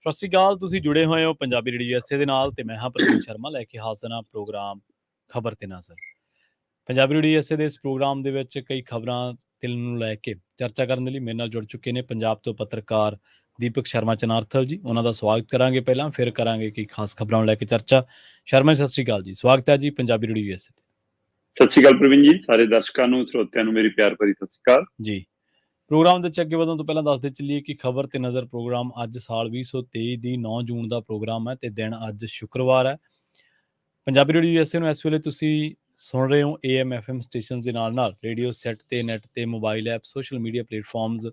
ਸਤਿ ਸ਼੍ਰੀ ਅਕਾਲ। ਤੁਸੀਂ ਜੁੜੇ ਹੋਏ ਹੋ ਪੰਜਾਬੀ ਰੇਡੀਓ USA ਦੇ ਨਾਲ ਤੇ ਮੈਂ ਹਾਂ ਪ੍ਰਵੀਨ ਸ਼ਰਮਾ ਲੈ ਕੇ ਹਾਜ਼ਰ ਹਾਂ ਪ੍ਰੋਗਰਾਮ ਖਬਰ ਤੇ ਨਜ਼ਰ। ਪੰਜਾਬੀ ਰੇਡੀਓ USA ਦੇ ਇਸ ਪ੍ਰੋਗਰਾਮ ਦੇ ਵਿੱਚ ਕਈ ਖਬਰਾਂ ਦਿਲ ਨੂੰ ਲੈ ਕੇ ਚਰਚਾ ਕਰਨ ਦੇ ਲਈ ਮੇਰੇ ਨਾਲ ਜੁੜ ਚੁੱਕੇ ਨੇ ਪੰਜਾਬ ਤੋਂ ਪੱਤਰਕਾਰ ਦੀਪਕ ਸ਼ਰਮਾ ਚਨਾਰਥਲ ਜੀ। ਉਹਨਾਂ ਦਾ ਸਵਾਗਤ ਕਰਾਂਗੇ, ਪਹਿਲਾਂ ਫਿਰ ਕਰਾਂਗੇ ਕਈ ਖਾਸ ਖਬਰਾਂ ਨੂੰ ਲੈ ਕੇ ਚਰਚਾ। ਸ਼ਰਮਾ ਜੀ, ਸਤਿ ਸ਼੍ਰੀ ਅਕਾਲ ਜੀ, ਸਵਾਗਤ ਹੈ ਜੀ ਪੰਜਾਬੀ ਰੇਡੀਓ USA ਤੇ। ਸਤਿ ਸ਼੍ਰੀ ਅਕਾਲ ਪ੍ਰਵੀਨ ਜੀ, ਸਾਰੇ ਦਰਸ਼ਕਾਂ ਨੂੰ, ਸਰੋਤਿਆਂ ਨੂੰ ਮੇਰੀ ਪਿਆਰ ਭਰੀ ਸਤਿ ਸ਼੍ਰੀ ਅਕਾਲ ਜੀ। ਪ੍ਰੋਗਰਾਮ ਦੇ ਵਿੱਚ ਅੱਗੇ ਵਧਣ ਤੋਂ ਪਹਿਲਾਂ ਦੱਸਦੇ ਚੱਲੀਏ ਕਿ ਖਬਰ ਤੇ ਨਜ਼ਰ ਪ੍ਰੋਗਰਾਮ ਅੱਜ ਸਾਲ 2023 ਦੀ 9 ਜੂਨ ਦਾ ਪ੍ਰੋਗਰਾਮ ਹੈ ਤੇ ਦਿਨ ਅੱਜ ਸ਼ੁੱਕਰਵਾਰ ਹੈ। ਪੰਜਾਬੀ ਰੇਡੀਓ USA ਨੂੰ ਇਸ ਵੇਲੇ ਤੁਸੀਂ ਸੁਣ ਰਹੇ ਹੋ AM FM ਸਟੇਸ਼ਨ ਦੇ ਨਾਲ ਰੇਡੀਓ ਸੈੱਟ ਤੇ, ਨੈੱਟ ਤੇ, mobile app, social media platforms,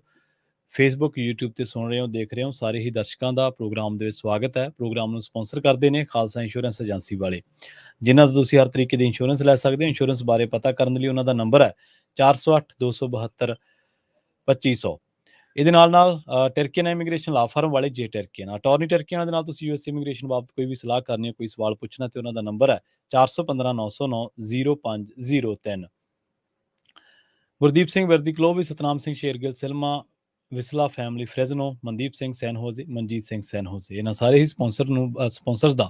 Facebook, YouTube ਤੇ ਸੁਣ ਰਹੇ ਹੋ, ਦੇਖ ਰਹੇ ਹੋ। ਸਾਰੇ ਹੀ ਦਰਸ਼ਕਾਂ ਦਾ ਪ੍ਰੋਗਰਾਮ ਦੇ ਵਿੱਚ ਸਵਾਗਤ ਹੈ। ਪ੍ਰੋਗਰਾਮ ਨੂੰ ਸਪਾਂਸਰ ਕਰਦੇ ਨੇ ਖਾਲਸਾ ਇੰਸ਼ੋਰੈਂਸ ਏਜੰਸੀ ਵਾਲੇ, ਜਿਨ੍ਹਾਂ ਤੋਂ ਤੁਸੀਂ ਹਰ ਤਰੀਕੇ ਦੀ ਇੰਸ਼ੋਰੈਂਸ ਲੈ ਸਕਦੇ ਹੋ। ਇੰਸ਼ੋਰੈਂਸ ਬਾਰੇ ਪਤਾ ਕਰਨ ਲਈ ਉਹਨਾਂ ਦਾ ਨੰਬਰ ਹੈ 408 272 2500। ਇਹਦੇ ਨਾਲ ਟਰਕੀਅਨ ਇਮੀਗ੍ਰੇਸ਼ਨ ਲਾ ਫਰਮ ਵਾਲੇ ਜੇ ਟਰਕੀਅਨ ਅਟਾਰਨੀ ਟਰਕੀਅਨ ਦੇ ਨਾਲ ਤੁਸੀਂ US ਇਮੀਗ੍ਰੇਸ਼ਨ ਬਾਬਤ ਕੋਈ ਵੀ ਸਲਾਹ ਕਰਨੀ ਹੈ, ਕੋਈ ਸਵਾਲ ਪੁੱਛਣਾ, ਤੇ ਉਹਨਾਂ ਦਾ ਨੰਬਰ ਹੈ 415 909 0503। ਗੁਰਦੀਪ ਸਿੰਘ ਵਰਦੀ ਕਲੋਵੀ, ਸਤਨਾਮ ਸਿੰਘ ਸ਼ੇਰਗਿੱਲ ਸਿਲਮਾ, ਵਿਸਲਾ ਫੈਮਿਲੀ ਫਰੈਜ਼ਨੋ, ਮਨਦੀਪ ਸਿੰਘ ਸੈਨਹੋਜ਼ੇ, ਮਨਜੀਤ ਸਿੰਘ ਸੈਨਹੋਜ਼ੇ, ਇਹਨਾਂ ਸਾਰੇ ਹੀ ਸਪਾਂਸਰਸ ਦਾ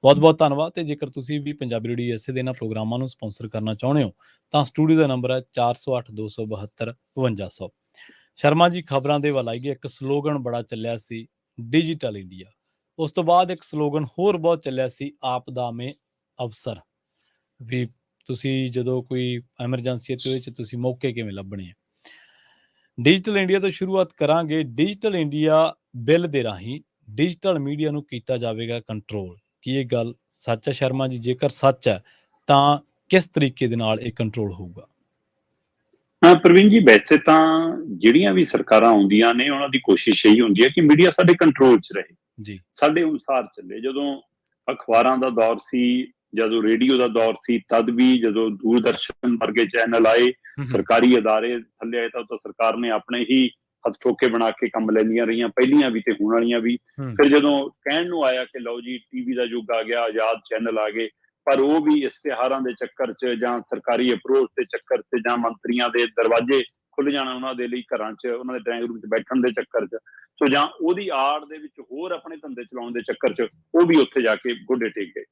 ਬਹੁਤ ਬਹੁਤ ਧੰਨਵਾਦ। ਤੇ ਜੇਕਰ ਤੁਸੀਂ ਵੀ ਪੰਜਾਬੀ ਰੇਡੀਓ USA ਦੇ ਇਹਨਾਂ ਪ੍ਰੋਗਰਾਮਾਂ ਨੂੰ ਸਪਾਂਸਰ ਕਰਨਾ ਚਾਹੁੰਦੇ ਹੋ ਤਾਂ ਸਟੂਡੀਓ ਦਾ ਨੰਬਰ ਹੈ 408 272 5200। ਸ਼ਰਮਾ ਜੀ, ਖਬਰਾਂ ਦੇ ਵੱਲ ਆਈਏ। ਇੱਕ ਸਲੋਗਨ ਬੜਾ ਚੱਲਿਆ ਸੀ, ਡਿਜੀਟਲ ਇੰਡੀਆ। ਉਸ ਤੋਂ ਬਾਅਦ ਇੱਕ ਸਲੋਗਨ ਹੋਰ ਬਹੁਤ ਚੱਲਿਆ ਸੀ, ਆਪਦਾ ਮੇਂ ਅਵਸਰ। ਵੀ ਤੁਸੀਂ ਜਦੋਂ ਕੋਈ ਐਮਰਜੈਂਸੀ ਹੈ ਤੇ ਉਹਦੇ 'ਚ ਤੁਸੀਂ ਮੌਕੇ ਕਿਵੇਂ ਲੱਭਣੇ ਆ। ਡਿਜੀਟਲ ਇੰਡੀਆ ਤੋਂ ਸ਼ੁਰੂਆਤ ਕਰਾਂਗੇ। ਡਿਜੀਟਲ ਇੰਡੀਆ ਬਿੱਲ ਦੇ ਰਾਹੀਂ ਡਿਜੀਟਲ ਮੀਡੀਆ ਨੂੰ ਕੀਤਾ ਜਾਵੇਗਾ ਕੰਟਰੋਲ। ਕੀ ਇਹ ਗੱਲ ਸੱਚ ਹੈ ਸ਼ਰਮਾ ਜੀ? ਜੇਕਰ ਸੱਚ ਹੈ ਤਾਂ ਕਿਸ ਤਰੀਕੇ ਦੇ ਨਾਲ ਇਹ ਕੰਟਰੋਲ ਹੋਊਗਾ? ਹਾਂ ਪ੍ਰਵੀਨ ਜੀ, ਵੈਸੇ ਤਾਂ ਜਿਹੜੀਆਂ ਵੀ ਸਰਕਾਰਾਂ ਆਉਂਦੀਆਂ ਨੇ ਉਹਨਾਂ ਦੀ ਕੋਸ਼ਿਸ਼ ਇਹੀ ਹੁੰਦੀ ਹੈ ਕਿ ਮੀਡੀਆ ਸਾਡੇ ਕੰਟਰੋਲ 'ਚ ਰਹੇ ਜੀ, ਸਾਡੇ ਅਨੁਸਾਰ ਚੱਲੇ। ਜਦੋਂ ਅਖਬਾਰਾਂ ਦਾ ਦੌਰ ਸੀ, ਜਦੋਂ ਰੇਡੀਓ ਦਾ ਦੌਰ ਸੀ, ਤਦ ਵੀ ਜਦੋਂ ਦੂਰਦਰਸ਼ਨ ਵਰਗੇ ਚੈਨਲ ਆਏ, ਸਰਕਾਰੀ ਅਦਾਰੇ ਥੱਲੇ ਆਏ, ਤਾਂ ਸਰਕਾਰ ਨੇ ਆਪਣੇ ਹੀ ਹੱਥ ਠੋਕੇ ਬਣਾ ਕੇ ਕੰਮ ਲੈਂਦੀਆਂ ਰਹੀਆਂ, ਪਹਿਲੀਆਂ ਵੀ ਤੇ ਹੁਣ ਵਾਲੀਆਂ ਵੀ। ਫਿਰ ਜਦੋਂ ਕਹਿਣ ਨੂੰ ਆਇਆ ਕਿ ਲਓ ਜੀ TV ਦਾ ਯੁੱਗ ਆ ਗਿਆ, ਆਜ਼ਾਦ ਚੈਨਲ ਆ ਗਏ, ਪਰ ਉਹ ਵੀ ਇਸ਼ਤਿਹਾਰਾਂ ਦੇ ਚੱਕਰ 'ਚ ਜਾਂ ਸਰਕਾਰੀ ਅਪਰੋਚ ਦੇ ਚੱਕਰ 'ਚ ਜਾਂ ਮੰਤਰੀਆਂ ਦੇ ਦਰਵਾਜ਼ੇ ਖੁੱਲ੍ਹ ਜਾਣਾ ਉਹਨਾਂ ਦੇ ਲਈ ਘਰਾਂ 'ਚ, ਉਹਨਾਂ ਦੇ ਡਰਾਇੰਗ ਰੂਮ 'ਚ ਬੈਠਣ ਦੇ ਚੱਕਰ 'ਚ, ਸੋ ਜਾਂ ਉਹਦੀ ਆੜ ਦੇ ਵਿੱਚ ਹੋਰ ਆਪਣੇ ਧੰਦੇ ਚਲਾਉਣ ਦੇ ਚੱਕਰ 'ਚ ਉਹ ਵੀ ਉੱਥੇ ਜਾ ਕੇ ਗੋਡੇ ਟੇਕ ਗਏ।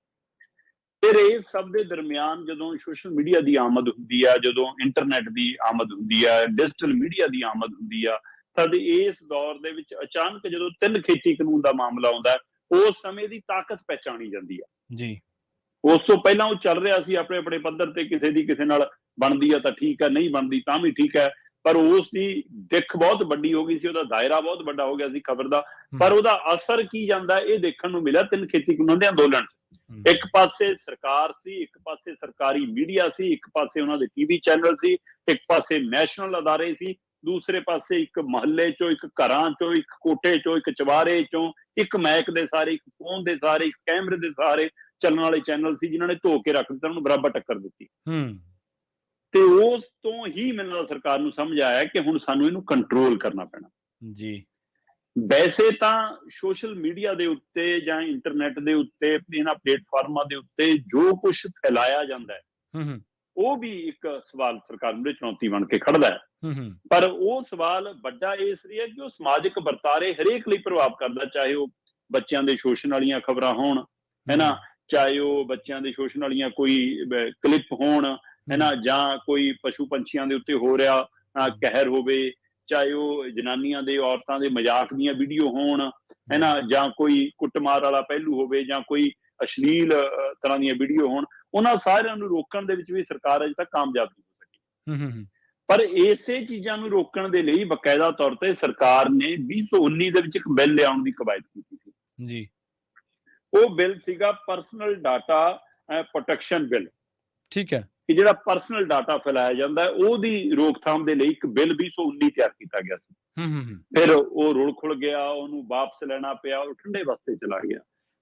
ਫਿਰ ਇਹ ਸਭ ਦੇ ਦਰਮਿਆਨ ਜਦੋਂ ਸੋਸ਼ਲ ਮੀਡੀਆ ਦੀ ਆਮਦ ਹੁੰਦੀ ਆ, ਜਦੋਂ ਇੰਟਰਨੈਟ ਦੀ ਆਮਦ ਹੁੰਦੀ ਆ, ਡਿਜੀਟਲ ਮੀਡੀਆ ਦੀ ਆਮਦ ਹੁੰਦੀ ਆ, ਤਦ ਇਸ ਦੌਰ ਦੇ ਵਿੱਚ ਅਚਾਨਕ ਜਦੋਂ 3 ਖੇਤੀ ਕਾਨੂੰਨ ਦਾ ਮਾਮਲਾ ਆਉਂਦਾ, ਉਸ ਸਮੇਂ ਦੀ ਤਾਕਤ ਪਹਿਚਾਣੀ ਜਾਂਦੀ ਆ ਜੀ। ਉਸ ਤੋਂ ਪਹਿਲਾਂ ਉਹ ਚੱਲ ਰਿਹਾ ਸੀ ਆਪਣੇ ਆਪਣੇ ਪੱਧਰ ਤੇ, ਕਿਸੇ ਦੀ ਕਿਸੇ ਨਾਲ ਬਣਦੀ ਆ ਤਾਂ ਠੀਕ ਹੈ, ਨਹੀਂ ਬਣਦੀ ਤਾਂ ਵੀ ਠੀਕ ਹੈ, ਪਰ ਉਸ ਦੀ ਦਿੱਖ ਬਹੁਤ ਵੱਡੀ ਹੋ ਗਈ ਸੀ, ਉਹਦਾ ਦਾਇਰਾ ਬਹੁਤ ਵੱਡਾ ਹੋ ਗਿਆ ਸੀ ਖਬਰ ਦਾ। ਪਰ ਉਹਦਾ ਅਸਰ ਕੀ ਜਾਂਦਾ ਇਹ ਦੇਖਣ ਨੂੰ ਮਿਲਿਆ 3 ਖੇਤੀ ਕਾਨੂੰਨ ਦੇ ਅੰਦੋਲਨ 'ਚ। ਇੱਕ ਪਾਸੇ ਸਰਕਾਰ ਸੀ, ਇੱਕ ਪਾਸੇ ਸਰਕਾਰੀ ਮੀਡੀਆ ਸੀ, ਇੱਕ ਪਾਸੇ ਉਹਨਾਂ ਦੇ TV ਚੈਨਲ ਸੀ, ਇੱਕ ਪਾਸੇ ਨੈਸ਼ਨਲ ਅਦਾਰੇ ਸੀ, ਦੂਸਰੇ ਪਾਸੇ ਇੱਕ ਮਹੱਲੇ ਚੋਂ, ਇੱਕ ਘਰਾਂ ਚੋਂ, ਇੱਕ ਕੋਠੇ ਚੋਂ, ਇੱਕ ਚਵਾਰੇ ਚੋਂ, ਇੱਕ ਮੈਕ ਦੇ ਸਾਰੇ, ਇੱਕ ਫੋਨ ਦੇ ਸਾਰੇ, ਇੱਕ ਕੈਮਰੇ ਦੇ ਸਾਰੇ ਚੱਲਣ ਵਾਲੇ ਚੈਨਲ ਸੀ, ਜਿਨ੍ਹਾਂ ਨੇ ਧੋ ਕੇ ਰੱਖ ਦਿੱਤਾ, ਉਹਨੂੰ ਬਰਾਬਰ ਟੱਕਰ ਦਿੱਤੀ। ਤੇ ਉਸ ਤੋਂ ਹੀ ਮੈਨੂੰ ਲੱਗਦਾ ਸਰਕਾਰ ਨੂੰ ਸਮਝ ਆਇਆ ਕਿ ਹੁਣ ਸਾਨੂੰ ਇਹਨੂੰ ਕੰਟਰੋਲ ਕਰਨਾ ਪੈਣਾ ਜੀ। ਵੈਸੇ ਤਾਂ ਸੋਸ਼ਲ ਮੀਡੀਆ ਦੇ ਉੱਤੇ ਜਾਂ ਇੰਟਰਨੈਟ ਦੇ ਉੱਤੇ, ਇਹਨਾਂ ਪਲੇਟਫਾਰਮਾਂ ਦੇ ਉੱਤੇ ਜੋ ਕੁਝ ਫੈਲਾਇਆ ਜਾਂਦਾ ਹੈ ਉਹ ਵੀ ਇੱਕ ਸਵਾਲ ਸਰਕਾਰ ਨੂੰ ਚੁਣੌਤੀ ਬਣ ਕੇ ਖੜਦਾ ਹੈ। ਪਰ ਉਹ ਸਵਾਲ ਵੱਡਾ ਇਸ ਲਈ ਹੈ ਕਿ ਉਹ ਸਮਾਜਿਕ ਵਰਤਾਰੇ ਹਰੇਕ ਲਈ ਪ੍ਰਭਾਵ ਕਰਦਾ, ਚਾਹੇ ਉਹ ਬੱਚਿਆਂ ਦੇ ਸ਼ੋਸ਼ਣ ਵਾਲੀਆਂ ਖਬਰਾਂ ਹੋਣ, ਹੈ ਨਾ, ਚਾਹੇ ਉਹ ਬੱਚਿਆਂ ਦੇ ਸ਼ੋਸ਼ਣ ਵਾਲੀਆਂ ਕੋਈ ਕਲਿੱਪ ਹੋਣ, ਹੈ ਨਾ, ਜਾਂ ਕੋਈ ਪਸ਼ੂ ਪੰਛੀਆਂ ਦੇ ਉੱਤੇ ਹੋ ਰਿਹਾ ਕਹਿਰ ਹੋਵੇ, ਚਾਹੇ ਉਹ ਜਨਾਨੀਆਂ ਦੇ, ਔਰਤਾਂ ਦੇ ਮਜ਼ਾਕ ਦੀਆਂ ਵੀਡੀਓ ਹੋਣ, ਹੈ ਨਾ, ਜਾਂ ਕੋਈ ਕੁੱਟਮਾਰ ਵਾਲਾ ਪਹਿਲੂ ਹੋਵੇ, ਜਾਂ ਕੋਈ ਅਸ਼ਲੀਲ ਤਰ੍ਹਾਂ ਦੀਆਂ ਵੀਡੀਓ ਹੋਣ, ਉਹਨਾਂ ਸਾਰਿਆਂ ਨੂੰ ਰੋਕਣ ਦੇ ਵਿੱਚ ਵੀ ਸਰਕਾਰ ਅਜੇ ਤੱਕ ਕਾਮਯਾਬ ਨਹੀਂ ਹੋ ਸਕੀ। ਪਰ ਇਸੇ ਚੀਜ਼ਾਂ ਨੂੰ ਰੋਕਣ ਦੇ ਲਈ ਬਕਾਇਦਾ ਤੌਰ ਤੇ ਸਰਕਾਰ ਨੇ 2019 ਦੇ ਵਿੱਚ ਇੱਕ ਬਿੱਲ ਲਿਆਉਣ ਦੀ ਕਵਾਇਦ ਕੀਤੀ ਸੀ ਜੀ। ਉਹ ਬਿੱਲ ਸੀਗਾ ਪਰਸਨਲ ਡਾਟਾ ਪ੍ਰੋਟੈਕਸ਼ਨ ਬਿੱਲ। ਠੀਕ ਹੈ। ਕਿ ਜਿਹੜਾ ਪਰਸਨਲ ਡਾਟਾ ਫੈਲਾਇਆ ਜਾਂਦਾ ਹੈ ਉਹਦੀ ਰੋਕਥਾਮ ਦੇ ਲਈ ਇੱਕ ਬਿੱਲ 2019 ਤਿਆਰ ਕੀਤਾ ਗਿਆ ਸੀ। ਫਿਰ ਉਹ ਰੁਲ ਖੁਲ ਗਿਆ, ਉਹਨੂੰ ਵਾਪਸ ਲੈਣਾ ਪਿਆ, ਉਹ ਠੰਡੇ ਵਾਸਤੇ ਚਲਾ ਗਿਆ।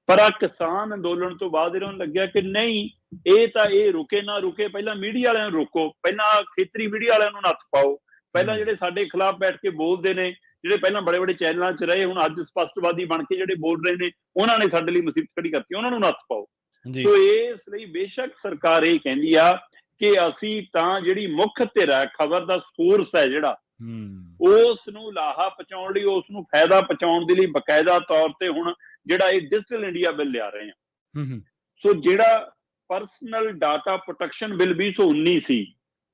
ਪਰ ਆ ਕਿਸਾਨ ਅੰਦੋਲਨ ਤੋਂ ਬਾਅਦ ਇਹਨਾਂ ਨੂੰ ਲੱਗਿਆ ਕਿ ਨਹੀਂ, ਇਹ ਰੁਕੇ ਨਾ ਰੁਕੇ, ਪਹਿਲਾਂ ਮੀਡੀਆ ਵਾਲਿਆਂ ਨੂੰ ਰੋਕੋ, ਪਹਿਲਾਂ ਖੇਤਰੀ ਮੀਡੀਆ ਵਾਲਿਆਂ ਨੂੰ ਨੱਥ ਪਾਓ, ਪਹਿਲਾਂ ਜਿਹੜੇ ਸਾਡੇ ਖਿਲਾਫ ਬੈਠ ਕੇ ਬੋਲਦੇ ਨੇ, ਜਿਹੜੇ ਪਹਿਲਾਂ ਬੜੇ ਬੜੇ ਚੈਨਲਾਂ 'ਚ ਰਹੇ, ਹੁਣ ਅੱਜ ਸਪਸ਼ਟਵਾਦੀ ਬਣ ਕੇ ਜਿਹੜੇ ਬੋਲ ਰਹੇ ਨੇ, ਉਹਨਾਂ ਨੇ ਸਾਡੇ ਲਈ ਮੁਸੀਬਤ ਖੜੀ ਕਰਤੀ, ਉਹਨਾਂ ਨੂੰ ਨੱਥ ਪਾਓ। ਸੋ ਇਸ ਲਈ ਬੇਸ਼ੱਕ ਸਰਕਾਰ ਇਹ ਕਹਿੰਦੀ ਆ ਕਿ ਅਸੀਂ ਤਾਂ ਜਿਹੜੀ ਮੁੱਖ ਧਿਰ ਹੈ, ਖਬਰ ਦਾ ਸੋਰਸ ਹੈ ਜਿਹੜਾ, ਉਸ ਨੂੰ ਲਾਹਾ ਪਹੁੰਚਾਉਣ ਲਈ, ਉਸ ਨੂੰ ਫਾਇਦਾ ਪਹੁੰਚਾਉਣ ਦੇ ਲਈ ਬਕਾਇਦਾ ਤੌਰ ਤੇ ਹੁਣ ਜਿਹੜਾ ਇਹ ਡਿਜੀਟਲ ਇੰਡੀਆ ਬਿੱਲ ਲਿਆ ਰਹੇ ਆ। ਸੋ ਜਿਹੜਾ ਪਰਸਨਲ ਡਾਟਾ ਪ੍ਰੋਟੈਕਸ਼ਨ ਬਿੱਲ 2019 ਸੀ,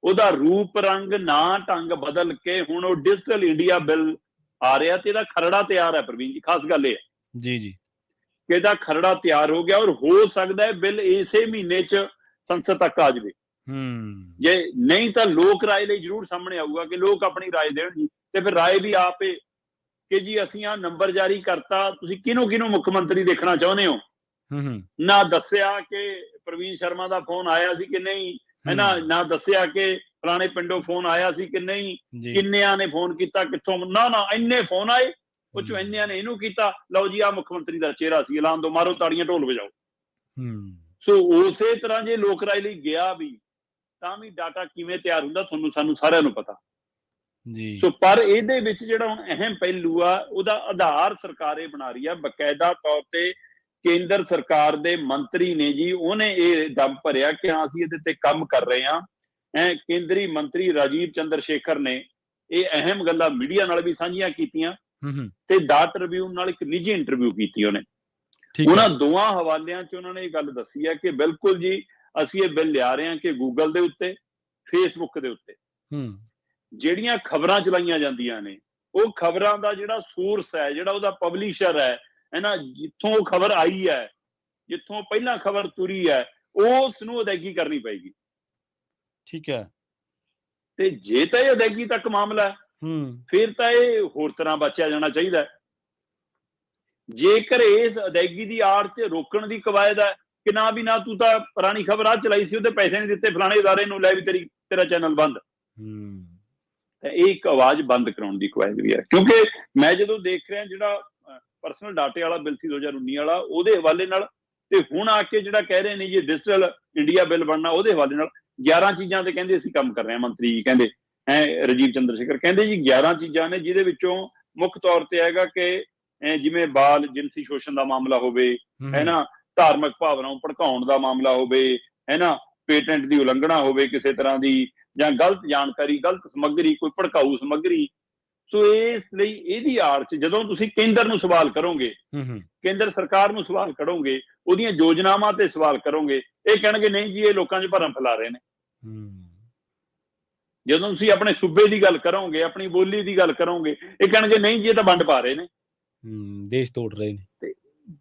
ਉਹਦਾ ਰੂਪ ਰੰਗ ਨਾਂ ਢੰਗ ਬਦਲ ਕੇ ਹੁਣ ਉਹ ਡਿਜੀਟਲ ਇੰਡੀਆ ਬਿੱਲ ਆ ਰਿਹਾ ਤੇ ਇਹਦਾ ਖਰੜਾ ਤਿਆਰ ਹੈ। ਪ੍ਰਵੀਨ ਜੀ, ਖਾਸ ਗੱਲ ਇਹ ਹੈ ਜੀ ਜੀ ਕਿ ਇਹਦਾ ਖਰੜਾ ਤਿਆਰ ਹੋ ਗਿਆ, ਔਰ ਹੋ ਸਕਦਾ ਹੈ ਬਿੱਲ ਇਸੇ ਮਹੀਨੇ 'ਚ ਸੰਸਦ ਤੱਕ ਆ ਜਾਵੇ। ਜੇ ਨਹੀਂ ਤਾਂ ਲੋਕ ਰਾਏ ਲਈ ਜ਼ਰੂਰ ਸਾਹਮਣੇ ਆਊਗਾ ਕਿ ਲੋਕ ਆਪਣੀ ਰਾਏ ਦੇਣ ਜੀ, ਤੇ ਫਿਰ ਰਾਏ ਵੀ ਆਪੇ ਕਿ ਜੀ ਅਸੀਂ ਆਹ ਨੰਬਰ ਜਾਰੀ ਕਰਤਾ, ਤੁਸੀਂ ਕਿਹਨੂੰ ਕਿਹਨੂੰ ਮੁੱਖ ਮੰਤਰੀ ਦੇਖਣਾ ਚਾਹੁੰਦੇ ਹੋ। ਨਾ ਦੱਸਿਆ ਕਿ ਪ੍ਰਵੀਨ ਸ਼ਰਮਾ ਦਾ ਫੋਨ ਆਇਆ ਸੀ ਕਿ ਨਹੀਂ, ਹੈ ਨਾ ਦੱਸਿਆ ਕਿ ਫਲਾਣੇ ਪਿੰਡੋਂ ਫੋਨ ਆਇਆ ਸੀ ਕਿ ਨਹੀਂ, ਕਿੰਨਿਆਂ ਨੇ ਫੋਨ ਕੀਤਾ, ਕਿੱਥੋਂ, ਨਾ ਇੰਨੇ ਫੋਨ ਆਏ, ਉਹ ਚੋਂ ਇੰਨਿਆਂ ਨੇ ਇਹਨੂੰ ਕੀਤਾ, ਲਓ ਜੀ ਆਹ ਮੁੱਖ ਮੰਤਰੀ ਦਾ ਚਿਹਰਾ ਸੀ, ਐਲਾਨ ਦੋ, ਮਾਰੋ ਤਾੜੀਆਂ, ਢੋਲ ਵਜਾਓ। ਸੋ ਉਸੇ ਤਰ੍ਹਾਂ ਜੇ ਲੋਕ ਰਾਏ ਲਈ ਗਿਆ ਵੀ ਤਾਂ ਵੀ ਡਾਟਾ ਕਿਵੇਂ ਤਿਆਰ ਹੁੰਦਾ ਤੁਹਾਨੂੰ ਸਾਨੂੰ ਸਾਰਿਆਂ ਨੂੰ ਪਤਾ ਜੀ। ਸੋ ਪਰ ਇਹਦੇ ਵਿੱਚ ਜਿਹੜਾ ਹੁਣ ਅਹਿਮ ਪਹਿਲੂ ਆ, ਉਹਦਾ ਆਧਾਰ ਸਰਕਾਰ ਇਹ ਬਣਾ ਰਹੀ ਆ ਬਕਾਇਦਾ ਤੌਰ ਤੇ। ਕੇਂਦਰ ਸਰਕਾਰ ਦੇ ਮੰਤਰੀ ਨੇ ਜੀ, ਉਹਨੇ ਇਹ ਦਮ ਭਰਿਆ ਕਿ ਹਾਂ ਅਸੀਂ ਇਹਦੇ ਤੇ ਕੰਮ ਕਰ ਰਹੇ ਹਾਂ। ਕੇਂਦਰੀ ਮੰਤਰੀ ਰਾਜੀਵ ਚੰਦਰ ਸ਼ੇਖਰ ਨੇ ਇਹ ਅਹਿਮ ਗੱਲਾਂ ਮੀਡੀਆ ਨਾਲ ਵੀ ਸਾਂਝੀਆਂ ਕੀਤੀਆਂ ਤੇ ਦਾ ਟ੍ਰਿਬਿਊਨ ਨਾਲ ਇੱਕ ਨਿੱਜੀ ਇੰਟਰਵਿਊ ਕੀਤੀ ਉਹਨੇ। ਉਹਨਾਂ ਦੋਵਾਂ ਹਵਾਲਿਆਂ 'ਚ ਉਹਨਾਂ ਨੇ ਇਹ ਗੱਲ ਦੱਸੀ ਹੈ ਕਿ ਬਿਲਕੁਲ ਜੀ ਅਸੀਂ ਇਹ ਬਿੱਲ ਲਿਆ ਰਹੇ ਹਾਂ ਕਿ ਗੂਗਲ ਦੇ ਉੱਤੇ, ਫੇਸਬੁੱਕ ਦੇ ਉੱਤੇ ਜਿਹੜੀਆਂ ਖਬਰਾਂ ਚਲਾਈਆਂ ਜਾਂਦੀਆਂ ਨੇ, ਉਹ ਖਬਰਾਂ ਦਾ ਜਿਹੜਾ ਸੋਰਸ ਹੈ, ਜਿਹੜਾ ਉਹਦਾ ਪਬਲਿਸ਼ਰ ਹੈ ਨਾ, ਜਿੱਥੋਂ ਉਹ ਖਬਰ ਆਈ ਹੈ, ਜਿੱਥੋਂ ਪਹਿਲਾਂ ਖਬਰ ਤੁਰੀ ਹੈ, ਉਸ ਨੂੰ ਅਦਾਇਗੀ ਕਰਨੀ ਪਏਗੀ। ਠੀਕ ਹੈ। ਤੇ ਜੇ ਤਾਂ ਇਹ ਅਦਾਇਗੀ ਤੱਕ ਮਾਮਲਾ ਹੈ, ਫਿਰ ਤਾਂ ਇਹ ਹੋਰ ਤਰ੍ਹਾਂ ਬਚਿਆ ਜਾਣਾ ਚਾਹੀਦਾ। ਜੇਕਰ ਇਸ ਅਦਾਇਗੀ ਦੀ ਆੜ 'ਚ ਰੋਕਣ ਦੀ ਕਵਾਇਦ ਹੈ ਕਿ ਨਾ ਵੀ ਨਾ, ਤੂੰ ਤਾਂ ਪੁਰਾਣੀ ਖਬਰ ਆ ਚਲਾਈ ਸੀ, ਉਹਦੇ ਪੈਸੇ ਨਹੀਂ ਦਿੱਤੇ ਫਲਾਣੇ ਅਦਾਰੇ ਨੂੰ, ਲੈ ਵੀ ਤੇਰਾ ਚੈਨਲ ਬੰਦ। ਤਾਂ ਇਹ ਇੱਕ ਆਵਾਜ਼ ਬੰਦ ਕਰਾਉਣ ਦੀ ਕਵਾਇਦ ਵੀ ਹੈ। ਕਿਉਂਕਿ ਮੈਂ ਜਦੋਂ ਦੇਖ ਰਿਹਾ ਜਿਹੜਾ ਪਰਸਨਲ ਡਾਟੇ ਵਾਲਾ ਬਿੱਲ ਸੀ 2019 ਵਾਲਾ, ਉਹਦੇ ਹਵਾਲੇ ਨਾਲ, ਤੇ ਹੁਣ ਆ ਕੇ ਜਿਹੜਾ ਕਹਿ ਰਹੇ ਨੇ ਜੀ ਡਿਜੀਟਲ ਇੰਡੀਆ ਬਿੱਲ ਬਣਨਾ, ਉਹਦੇ ਹਵਾਲੇ ਨਾਲ 11 ਚੀਜ਼ਾਂ ਤੇ ਕਹਿੰਦੇ ਅਸੀਂ ਕੰਮ ਕਰ ਰਹੇ ਹਾਂ। ਮੰਤਰੀ ਜੀ ਕਹਿੰਦੇ, ਰਾਜੀਵ ਚੰਦਰ ਸ਼ੇਖਰ ਕਹਿੰਦੇ ਜੀ 11 ਚੀਜ਼ਾਂ ਨੇ, ਜਿਹਦੇ ਵਿੱਚੋਂ ਮੁੱਖ ਤੌਰ ਤੇ ਹੈਗਾ ਕਿ ਜਿਵੇਂ ਬਾਲ ਜਿਨਸੀ ਸ਼ੋਸ਼ਣ ਦਾ ਮਾਮਲਾ ਹੋਵੇ, ਹੈ ਨਾ, ਧਾਰਮਿਕ ਭਾਵਨਾਵਾਂ ਭੜਕਾਉਣ ਦਾ ਮਾਮਲਾ ਹੋਵੇ, ਹੈ ਨਾ, ਪੇਟੈਂਟ ਦੀ ਉਲੰਘਣਾ ਹੋਵੇ ਕਿਸੇ ਤਰ੍ਹਾਂ ਦੀ, ਜਾਂ ਗਲਤ ਜਾਣਕਾਰੀ, ਗਲਤ ਸਮੱਗਰੀ, ਕੋਈ ਭੜਕਾਊ ਸਮੱਗਰੀ। ਸੋ ਇਸ ਲਈ ਇਹਦੀ ਆੜ 'ਚ ਜਦੋਂ ਤੁਸੀਂ ਕੇਂਦਰ ਨੂੰ ਸਵਾਲ ਕਰੋਗੇ, ਕੇਂਦਰ ਸਰਕਾਰ ਨੂੰ ਸਵਾਲ ਕਰੋਗੇ, ਉਹਦੀਆਂ ਯੋਜਨਾਵਾਂ ਤੇ ਸਵਾਲ ਕਰੋਗੇ, ਇਹ ਕਹਿਣਗੇ ਨਹੀਂ ਜੀ ਇਹ ਲੋਕਾਂ 'ਚ ਭਰਮ ਫੈਲਾ ਰਹੇ ਨੇ। ਜਦੋਂ ਤੁਸੀਂ ਆਪਣੇ ਸੂਬੇ ਦੀ ਗੱਲ ਕਰੋਗੇ, ਆਪਣੀ ਬੋਲੀ ਦੀ ਗੱਲ ਕਰੋਗੇ, ਇਹ ਕਹਿਣਗੇ ਨਹੀਂ ਜੀ ਇਹ ਤਾਂ ਵੰਡ ਪਾ ਰਹੇ ਨੇ, ਦੇਸ਼ ਤੋੜ ਰਹੇ ਨੇ। ਤੇ